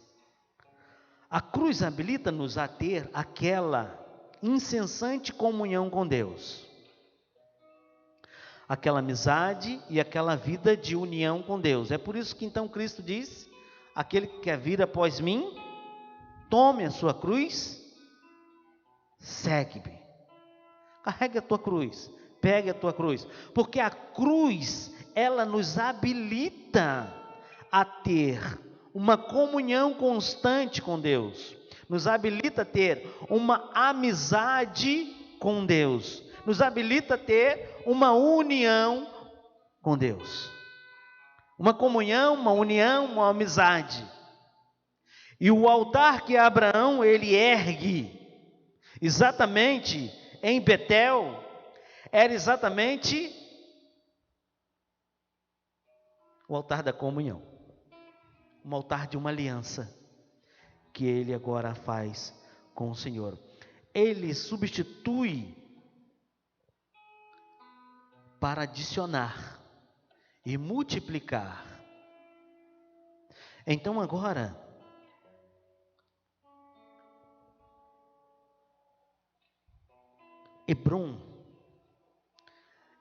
A cruz habilita-nos a ter aquela incessante comunhão com Deus, aquela amizade e aquela vida de união com Deus. É por isso que então Cristo diz: aquele que quer vir após mim, tome a sua cruz, segue-me. Carregue a tua cruz, pegue a tua cruz, porque a cruz, ela nos habilita a ter uma comunhão constante com Deus, nos habilita a ter uma amizade com Deus, nos habilita a ter uma união com Deus. Uma comunhão, uma união, uma amizade. E o altar que Abraão ele ergue exatamente em Betel era exatamente o altar da comunhão. Um altar de uma aliança que ele agora faz com o Senhor. Ele substitui para adicionar e multiplicar. Então agora, Hebrom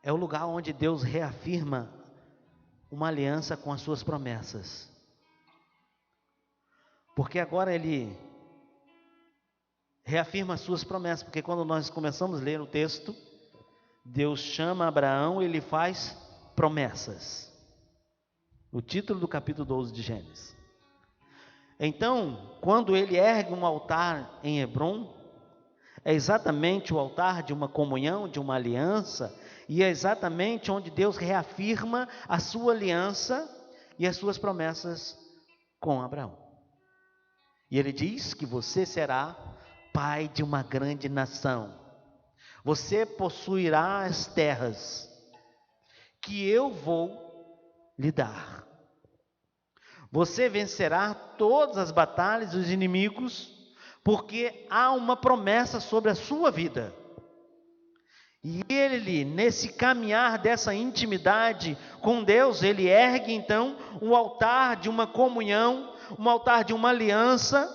é o lugar onde Deus reafirma uma aliança com as suas promessas. Porque agora ele reafirma as suas promessas, porque quando nós começamos a ler o texto, Deus chama Abraão e ele faz promessas. O título do capítulo 12 de Gênesis. Então, quando ele ergue um altar em Hebrom, é exatamente o altar de uma comunhão, de uma aliança, e é exatamente onde Deus reafirma a sua aliança e as suas promessas com Abraão. E ele diz que você será pai de uma grande nação. Você possuirá as terras que eu vou lhe dar. Você vencerá todas as batalhas dos inimigos, porque há uma promessa sobre a sua vida. E ele, nesse caminhar dessa intimidade com Deus, ele ergue então um altar de uma comunhão, um altar de uma aliança,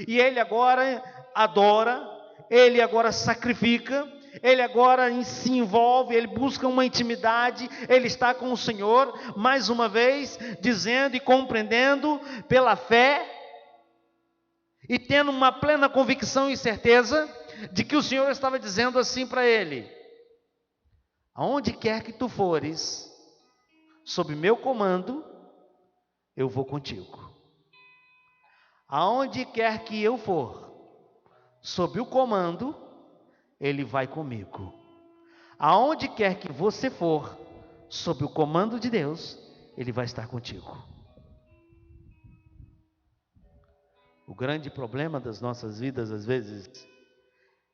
e ele agora adora, ele agora sacrifica, ele agora se envolve, ele busca uma intimidade, ele está com o Senhor, mais uma vez, dizendo e compreendendo pela fé, e tendo uma plena convicção e certeza, de que o Senhor estava dizendo assim para ele: aonde quer que tu fores, sob meu comando, eu vou contigo. Aonde quer que eu for, sob o comando, ele vai comigo. Aonde quer que você for, sob o comando de Deus, ele vai estar contigo. O grande problema das nossas vidas, às vezes,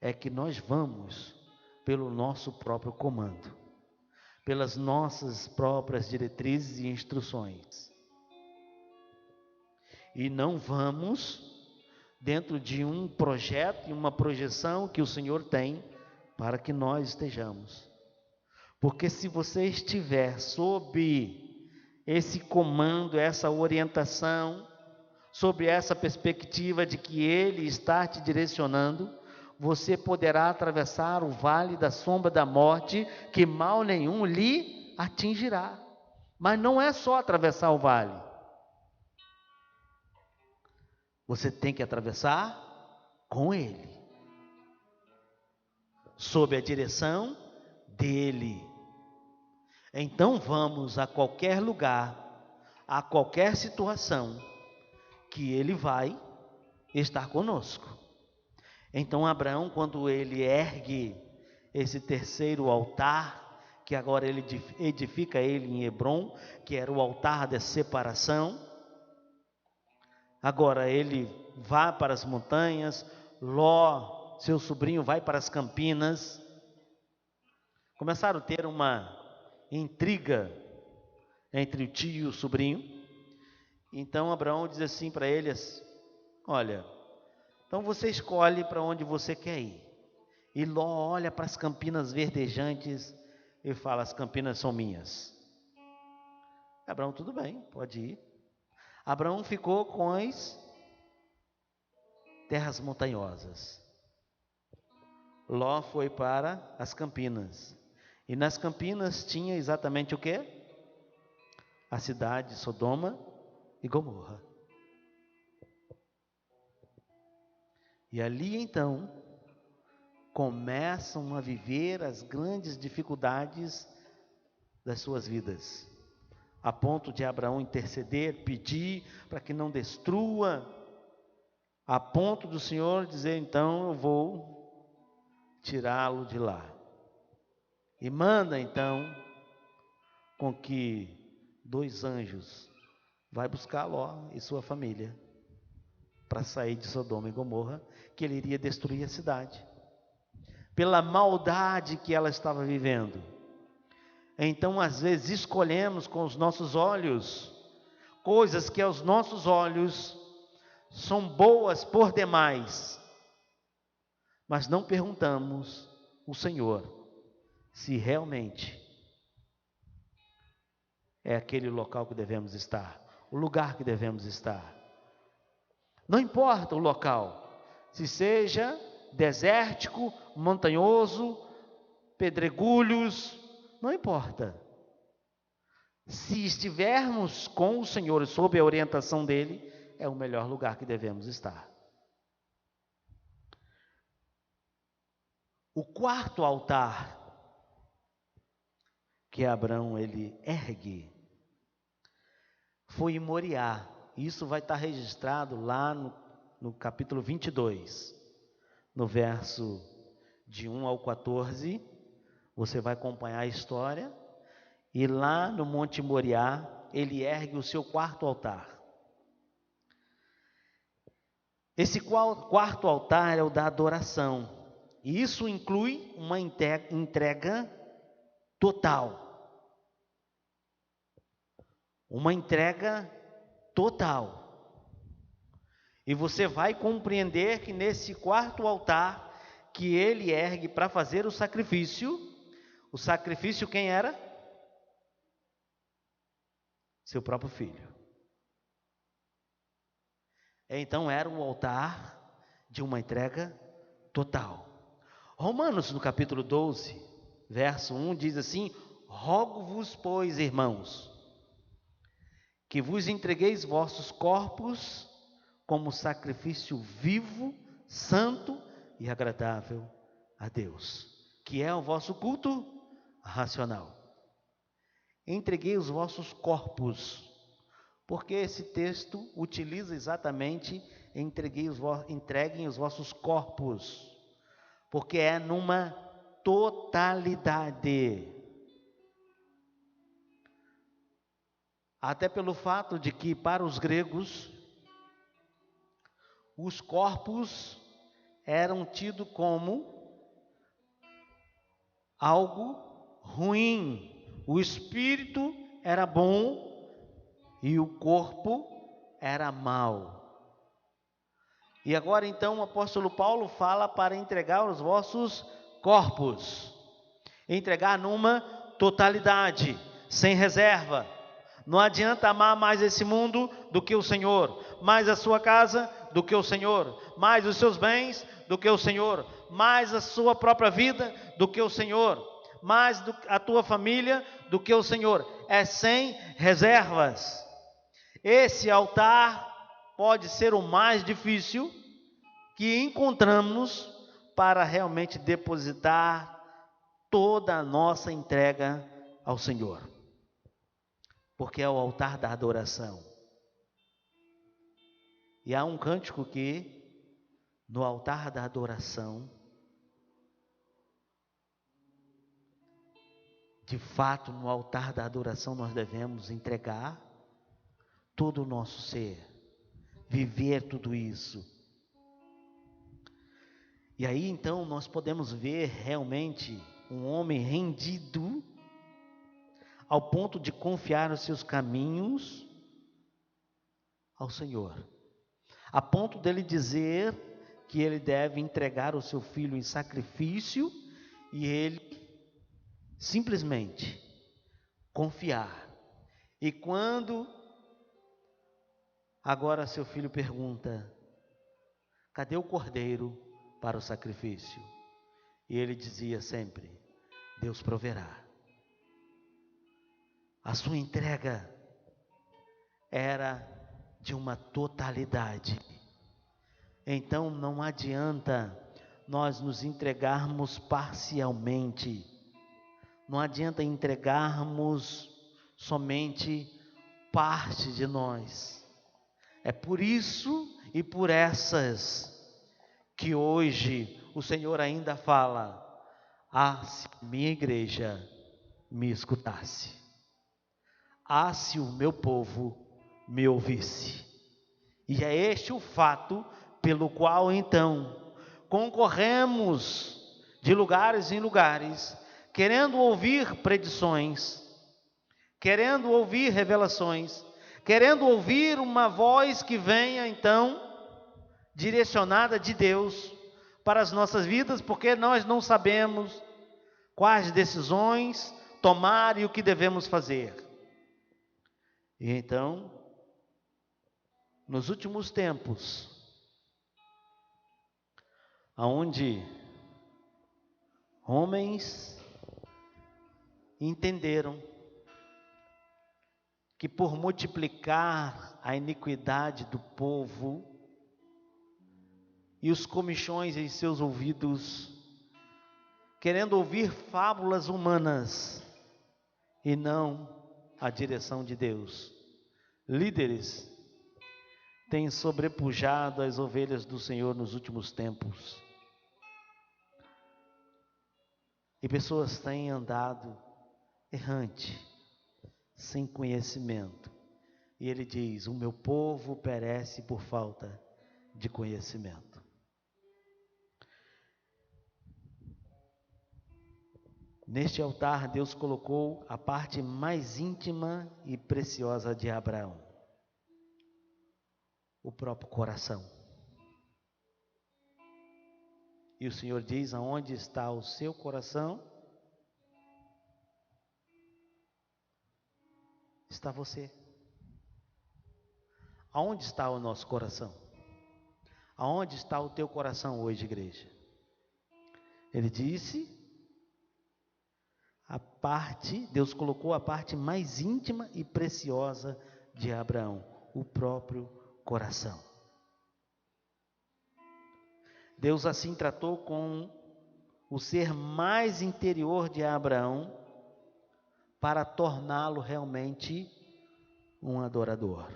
é que nós vamos pelo nosso próprio comando, pelas nossas próprias diretrizes e instruções, e não vamos dentro de um projeto e uma projeção que o Senhor tem para que nós estejamos. Porque se você estiver sob esse comando, essa orientação, sob essa perspectiva de que Ele está te direcionando, você poderá atravessar o vale da sombra da morte, que mal nenhum lhe atingirá. Mas não é só atravessar o vale. Você tem que atravessar com Ele, sob a direção dEle. Então vamos a qualquer lugar, a qualquer situação, que Ele vai estar conosco. Então Abraão, quando ele ergue esse terceiro altar, que agora ele edifica ele em Hebrom, que era o altar da separação, agora ele vai para as montanhas, Ló, seu sobrinho, vai para as campinas. Começaram a ter uma intriga entre o tio e o sobrinho. Então Abraão diz assim para eles: olha, então você escolhe para onde você quer ir. E Ló olha para as campinas verdejantes e fala: as campinas são minhas. Abraão: tudo bem, pode ir. Abraão ficou com as terras montanhosas. Ló foi para as campinas. E nas campinas tinha exatamente o quê? A cidade de Sodoma e Gomorra. E ali então começam a viver as grandes dificuldades das suas vidas, a ponto de Abraão interceder, pedir para que não destrua, a ponto do Senhor dizer: então eu vou tirá-lo de lá. E manda então com que 2 anjos vai buscar Ló e sua família para sair de Sodoma e Gomorra, que ele iria destruir a cidade, pela maldade que ela estava vivendo. Então, às vezes, escolhemos com os nossos olhos coisas que aos nossos olhos são boas por demais, mas não perguntamos ao Senhor se realmente é aquele local que devemos estar, o lugar que devemos estar. Não importa o local, se seja desértico, montanhoso, pedregulhos, não importa. Se estivermos com o Senhor sob a orientação dele, é o melhor lugar que devemos estar. O quarto altar que Abraão ele ergue foi em Moriá. Isso vai estar registrado lá no capítulo 22, no verso de 1 ao 14. Você vai acompanhar a história. E lá no Monte Moriá, ele ergue o seu quarto altar. Esse quarto altar é o da adoração. E isso inclui uma entrega total. Uma entrega total. E você vai compreender que nesse quarto altar que ele ergue para fazer o sacrifício quem era? Seu próprio filho. Então era o altar de uma entrega total. Romanos no capítulo 12, verso 1 diz assim: rogo-vos, pois, irmãos, que vos entregueis vossos corpos como sacrifício vivo, santo e agradável a Deus, que é o vosso culto racional. Entreguei os vossos corpos, porque esse texto utiliza exatamente entreguem os vossos corpos, porque é numa totalidade. Até pelo fato de que para os gregos os corpos eram tidos como algo ruim. O espírito era bom e o corpo era mau. E agora então o apóstolo Paulo fala para entregar os vossos corpos. Entregar numa totalidade, sem reserva. Não adianta amar mais esse mundo do que o Senhor, mais a sua casa do que o Senhor, mais os seus bens do que o Senhor, mais a sua própria vida do que o Senhor, mais a tua família do que o Senhor. É sem reservas. Esse altar pode ser o mais difícil que encontramos para realmente depositar toda a nossa entrega ao Senhor, porque é o altar da adoração. E há um cântico que no altar da adoração, de fato, no altar da adoração nós devemos entregar todo o nosso ser, viver tudo isso. E aí então nós podemos ver realmente um homem rendido ao ponto de confiar os seus caminhos ao Senhor, a ponto dele dizer que ele deve entregar o seu filho em sacrifício e ele simplesmente confiar. E quando agora seu filho pergunta: cadê o cordeiro para o sacrifício? E ele dizia sempre: Deus proverá. A sua entrega era de uma totalidade. Então não adianta nós nos entregarmos parcialmente. Não adianta entregarmos somente parte de nós. É por isso e por essas que hoje o Senhor ainda fala: Ah, se minha igreja me escutasse. Ah, se o meu povo me ouvisse. E é este o fato pelo qual então concorremos de lugares em lugares, querendo ouvir predições, querendo ouvir revelações, querendo ouvir uma voz que venha então direcionada de Deus para as nossas vidas, porque nós não sabemos quais decisões tomar e o que devemos fazer. E então, nos últimos tempos, aonde homens entenderam que por multiplicar a iniquidade do povo e os comichões em seus ouvidos, querendo ouvir fábulas humanas e não a direção de Deus, líderes têm sobrepujado as ovelhas do Senhor nos últimos tempos. E pessoas têm andado errante, sem conhecimento. E ele diz: o meu povo perece por falta de conhecimento. Neste altar, Deus colocou a parte mais íntima e preciosa de Abraão, o próprio coração. E o Senhor diz: aonde está o seu coração, está você. Aonde está o nosso coração? Aonde está o teu coração hoje, igreja? Ele disse, Deus colocou a parte mais íntima e preciosa de Abraão, o próprio coração. Deus assim tratou com o ser mais interior de Abraão para torná-lo realmente um adorador.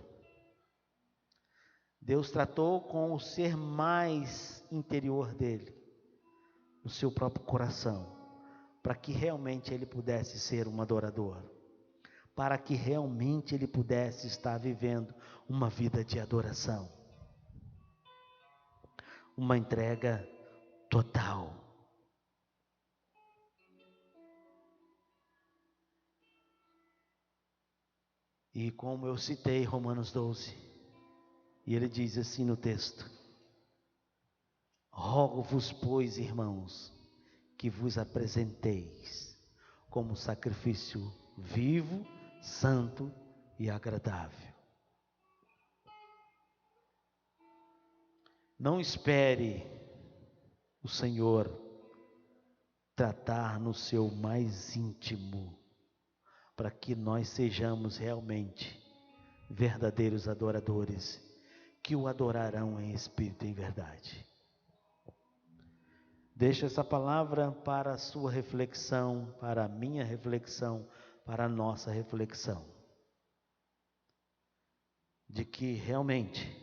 Deus tratou com o ser mais interior dele, o seu próprio coração, para que realmente ele pudesse ser um adorador, para que realmente ele pudesse estar vivendo uma vida de adoração, uma entrega total. E como eu citei Romanos 12, e ele diz assim no texto: rogo-vos, pois, irmãos, que vos apresenteis como sacrifício vivo, santo e agradável. Não espere o Senhor tratar no seu mais íntimo, para que nós sejamos realmente verdadeiros adoradores, que o adorarão em espírito e em verdade. Deixa essa palavra para a sua reflexão, para a minha reflexão, para a nossa reflexão, de que realmente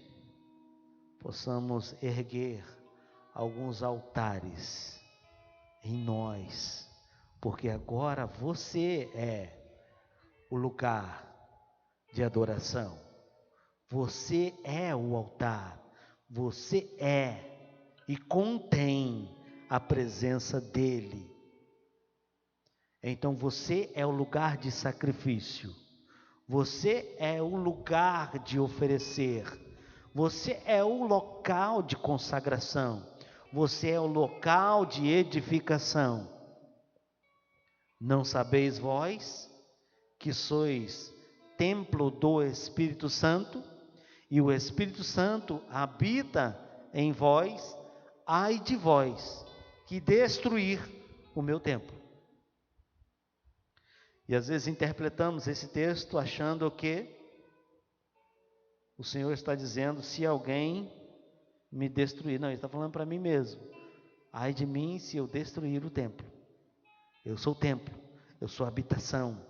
possamos erguer alguns altares em nós, porque agora você é o lugar de adoração, você é o altar, você é e contém a presença dele. Então você é o lugar de sacrifício, você é o lugar de oferecer, você é o local de consagração, você é o local de edificação. Não sabeis vós que sois templo do Espírito Santo, e o Espírito Santo habita em vós? Ai de vós que destruir o meu templo. E às vezes interpretamos esse texto achando que o Senhor está dizendo: se alguém me destruir. Não, ele está falando para mim mesmo. Ai de mim se eu destruir o templo. Eu sou o templo, eu sou a habitação,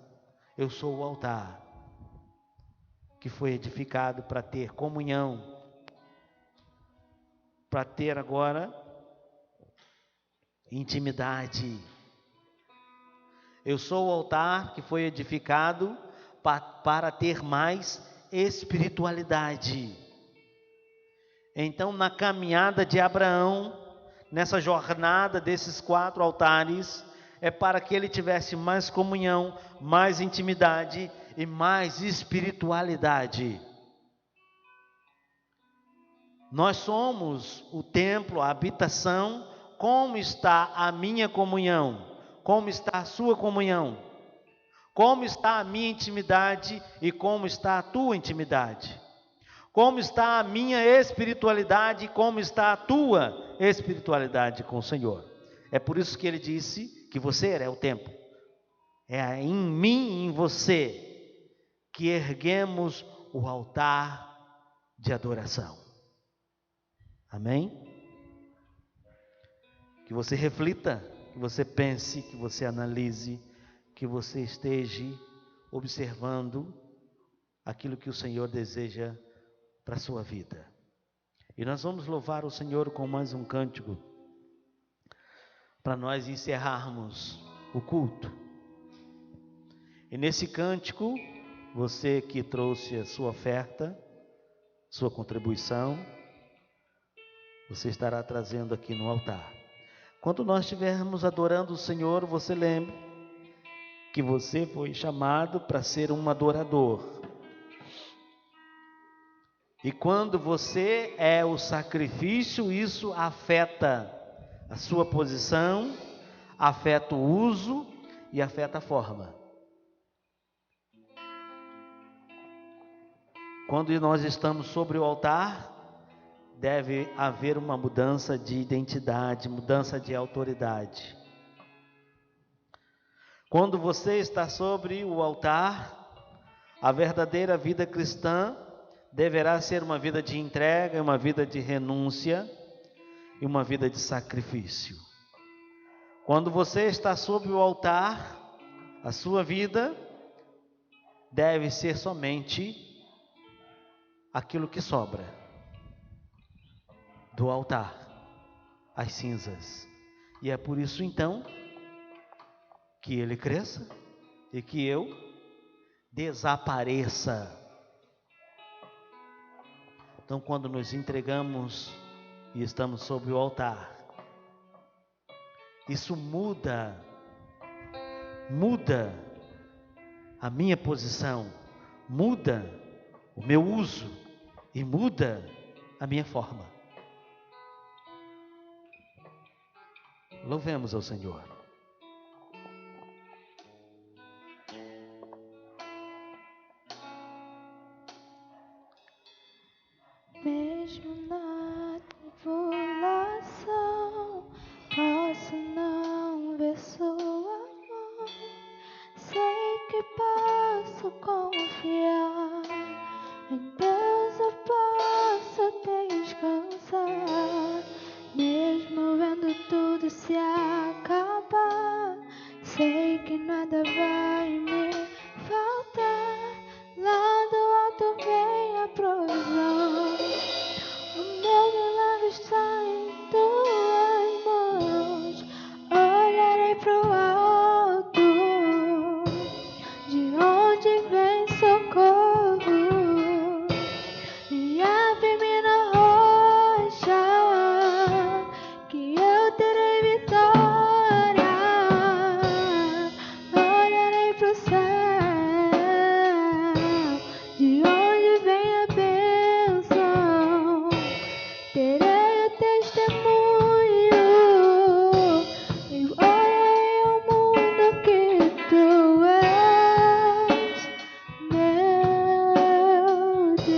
eu sou o altar que foi edificado para ter comunhão, para ter agora intimidade Eu sou o altar que foi edificado para ter mais espiritualidade. Então, na caminhada de Abraão, nessa jornada desses 4 altares, é para que ele tivesse mais comunhão, mais intimidade e mais espiritualidade. Nós somos o templo, a habitação. Como está a minha comunhão? Como está a sua comunhão? Como está a minha intimidade e como está a tua intimidade? Como está a minha espiritualidade e como está a tua espiritualidade com o Senhor? É por isso que ele disse que você é o templo. É em mim e em você que erguemos o altar de adoração. Amém? Que você reflita, que você pense, que você analise, que você esteja observando aquilo que o Senhor deseja para a sua vida. E nós vamos louvar o Senhor com mais um cântico, para nós encerrarmos o culto. E nesse cântico, você que trouxe a sua oferta, sua contribuição, você estará trazendo aqui no altar. Quando nós estivermos adorando o Senhor, você lembre que você foi chamado para ser um adorador. E quando você é o sacrifício, isso afeta a sua posição, afeta o uso e afeta a forma. Quando nós estamos sobre o altar, deve haver uma mudança de identidade, mudança de autoridade. Quando você está sobre o altar, a verdadeira vida cristã deverá ser uma vida de entrega, uma vida de renúncia e uma vida de sacrifício. Quando você está sobre o altar, a sua vida deve ser somente aquilo que sobra do altar, as cinzas. E é por isso então que ele cresça e que eu desapareça. Então, quando nos entregamos e estamos sobre o altar, isso muda a minha posição, muda o meu uso e muda a minha forma. Louvemos ao Senhor. Mesmo na tribulação, posso não ver sua mão. Sei que posso confiar, em Deus eu posso descansar. Mesmo vendo tudo se acabar, sei que nada vai me faltar. Lá do alto vem a provisão. O meu milagre está em tuas mãos. Olharei pro alto, de onde vem socorro. Minha firme na rocha, que eu terei vitória. Olharei pro céu, de onde vem a bênção. Terei o testemunho e olharei ao mundo que tu és, meu Deus.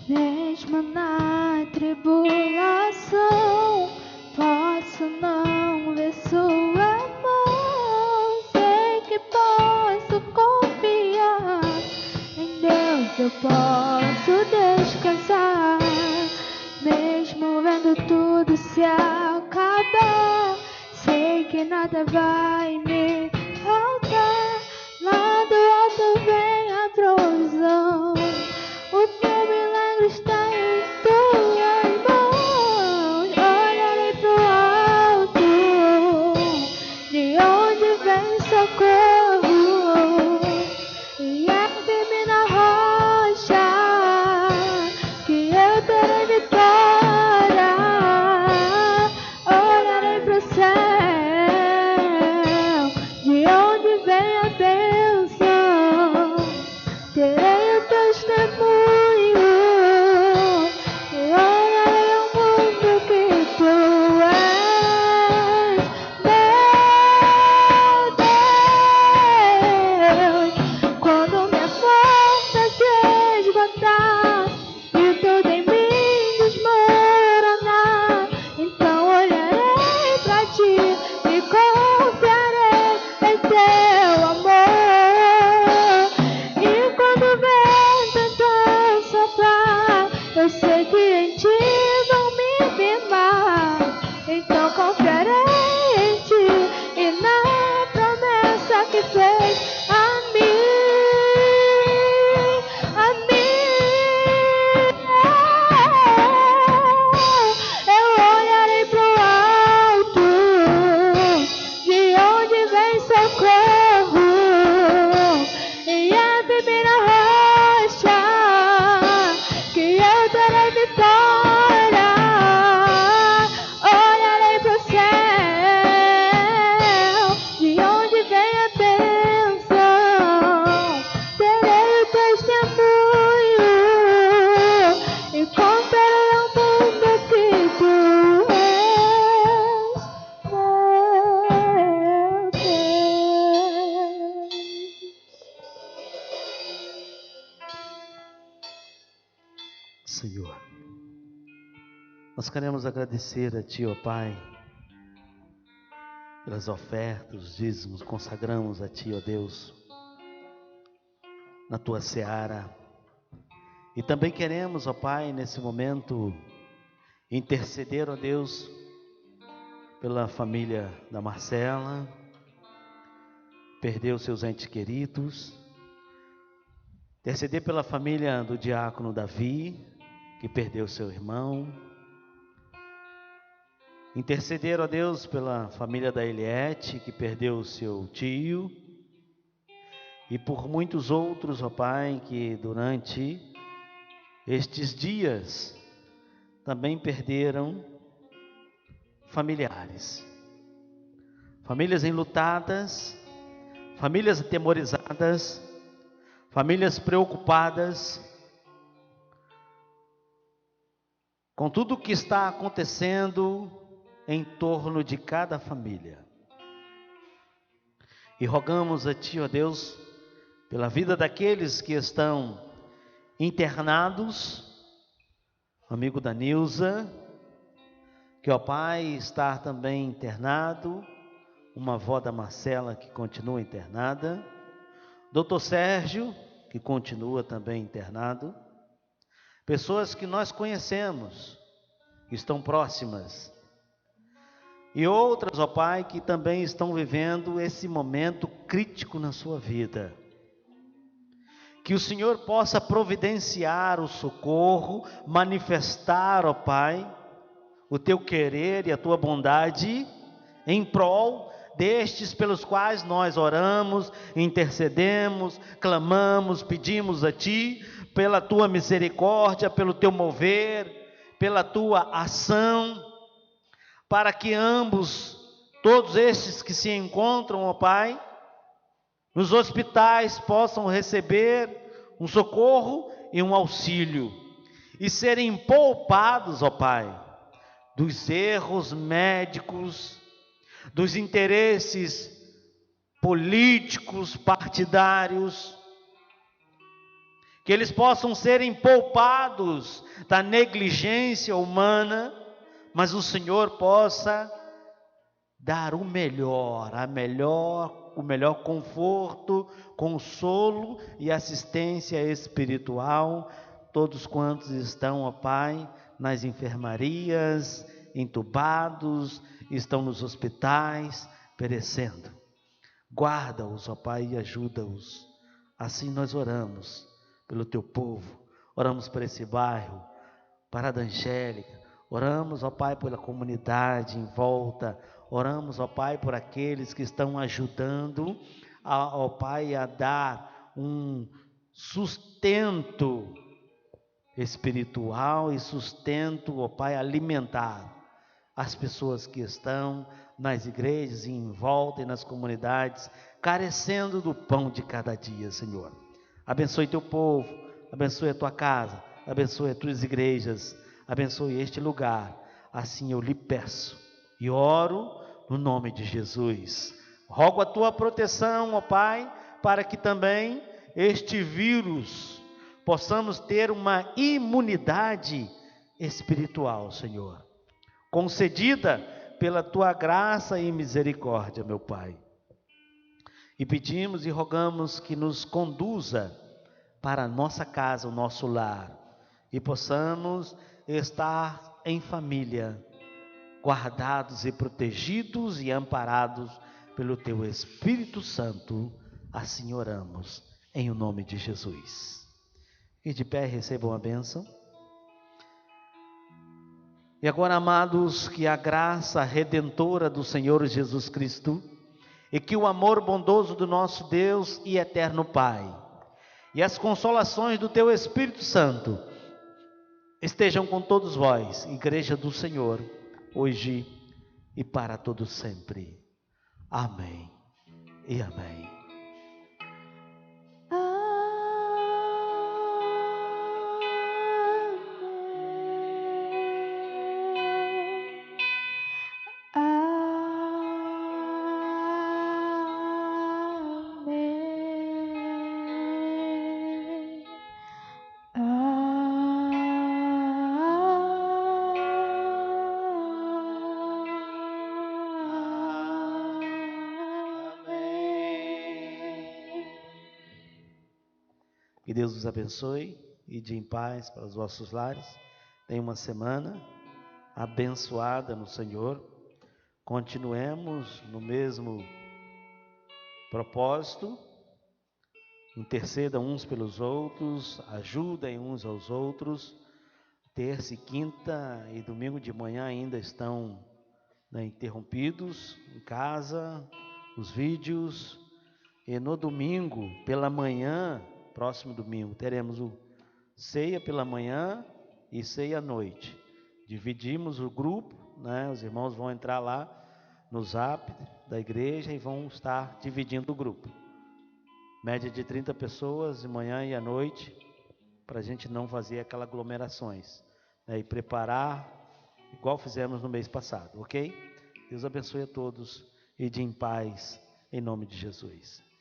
Mesmo na tribulação, posso não ver sua mão. Sei que posso confiar, em Deus eu posso descansar. Mesmo vendo tudo se acabar, sei que que nada vai me faltar. Lá do alto vem a provisão. O teu milagre está em tuas mãos. Olharei pro alto, de onde vem socorro, e é firme na rocha que eu terei vitória. Olharei pro céu, de onde vem a bênção, terei o testemunho, e olharei ao mundo que tu és, meu Deus. Quando minha força se esgotar e tudo em mim desmoronar, então olharei pra ti e confiarei em teu amor. E quando o vento então soprar, eu sei que em ti vão me firmar. Então confiarei em ti e na promessa que fez a mim, a mim. Eu olharei pro alto, de onde vem socorro, e é firme na rocha que eu terei vitória. Olharei pro céu, de onde vem a bênção, terei o testemunho e contarei ao mundo que tu és, meu Deus. Senhor, nós queremos agradecer a Ti, ó Pai, pelas ofertas, os dízimos, consagramos a Ti, ó Deus, na Tua seara. E também queremos, ó Pai, nesse momento, interceder, ó Deus, pela família da Marcela, perdeu seus entes queridos, interceder pela família do diácono Davi, que perdeu seu irmão, interceder, ó Deus, pela família da Eliette, que perdeu o seu tio, e por muitos outros, ó Pai, que durante estes dias também perderam familiares, famílias enlutadas, famílias atemorizadas, famílias preocupadas com tudo o que está acontecendo em torno de cada família. E rogamos a Ti, ó Deus, pela vida daqueles que estão internados, amigo da Nilza, que, ó Pai, está também internado, uma avó da Marcela que continua internada, doutor Sérgio, que continua também internado, pessoas que nós conhecemos, que estão próximas, e outras, ó Pai, que também estão vivendo esse momento crítico na sua vida. Que o Senhor possa providenciar o socorro, manifestar, ó Pai, o Teu querer e a Tua bondade em prol destes pelos quais nós oramos, intercedemos, clamamos, pedimos a Ti, pela Tua misericórdia, pelo Teu mover, pela Tua ação, para que ambos, todos estes que se encontram, ó Pai, nos hospitais possam receber um socorro e um auxílio, e serem poupados, ó Pai, dos erros médicos, dos interesses políticos, partidários, que eles possam serem poupados da negligência humana, mas o Senhor possa dar o melhor, o melhor conforto, consolo e assistência espiritual, todos quantos estão, ó Pai, nas enfermarias, entubados, estão nos hospitais, perecendo. Guarda-os, ó Pai, e ajuda-os. Assim nós oramos pelo teu povo, oramos por esse bairro, Parada Angélica, oramos, ó Pai, pela comunidade em volta, oramos, ó Pai, por aqueles que estão ajudando, ó Pai, a dar um sustento espiritual e sustento, ó Pai, alimentar as pessoas que estão nas igrejas e em volta e nas comunidades, carecendo do pão de cada dia, Senhor. Abençoe teu povo, abençoe a tua casa, abençoe as tuas igrejas, abençoe este lugar. Assim eu lhe peço e oro no nome de Jesus. Rogo a tua proteção, ó Pai, para que também este vírus possamos ter uma imunidade espiritual, Senhor, concedida pela tua graça e misericórdia, meu Pai. E pedimos e rogamos que nos conduza para a nossa casa, o nosso lar, e possamos estar em família, guardados e protegidos e amparados pelo teu Espírito Santo. Assim oramos, em o nome de Jesus. E de pé recebam a bênção. E agora, amados, que a graça redentora do Senhor Jesus Cristo, e que o amor bondoso do nosso Deus e eterno Pai, e as consolações do teu Espírito Santo, estejam com todos vós, Igreja do Senhor, hoje e para todos sempre. Amém e amém. Que Deus os abençoe e de em paz para os vossos lares. Tenha uma semana abençoada no Senhor. Continuemos no mesmo propósito. Intercedam uns pelos outros, ajudem uns aos outros. Terça e quinta e domingo de manhã ainda estão interrompidos em casa, os vídeos. E no domingo, pela manhã, próximo domingo, teremos o ceia pela manhã e ceia à noite. Dividimos o grupo, os irmãos vão entrar lá no Zap da igreja e vão estar dividindo o grupo. Média de 30 pessoas de manhã e à noite, para a gente não fazer aquelas aglomerações, e preparar igual fizemos no mês passado, ok? Deus abençoe a todos e de em paz, em nome de Jesus.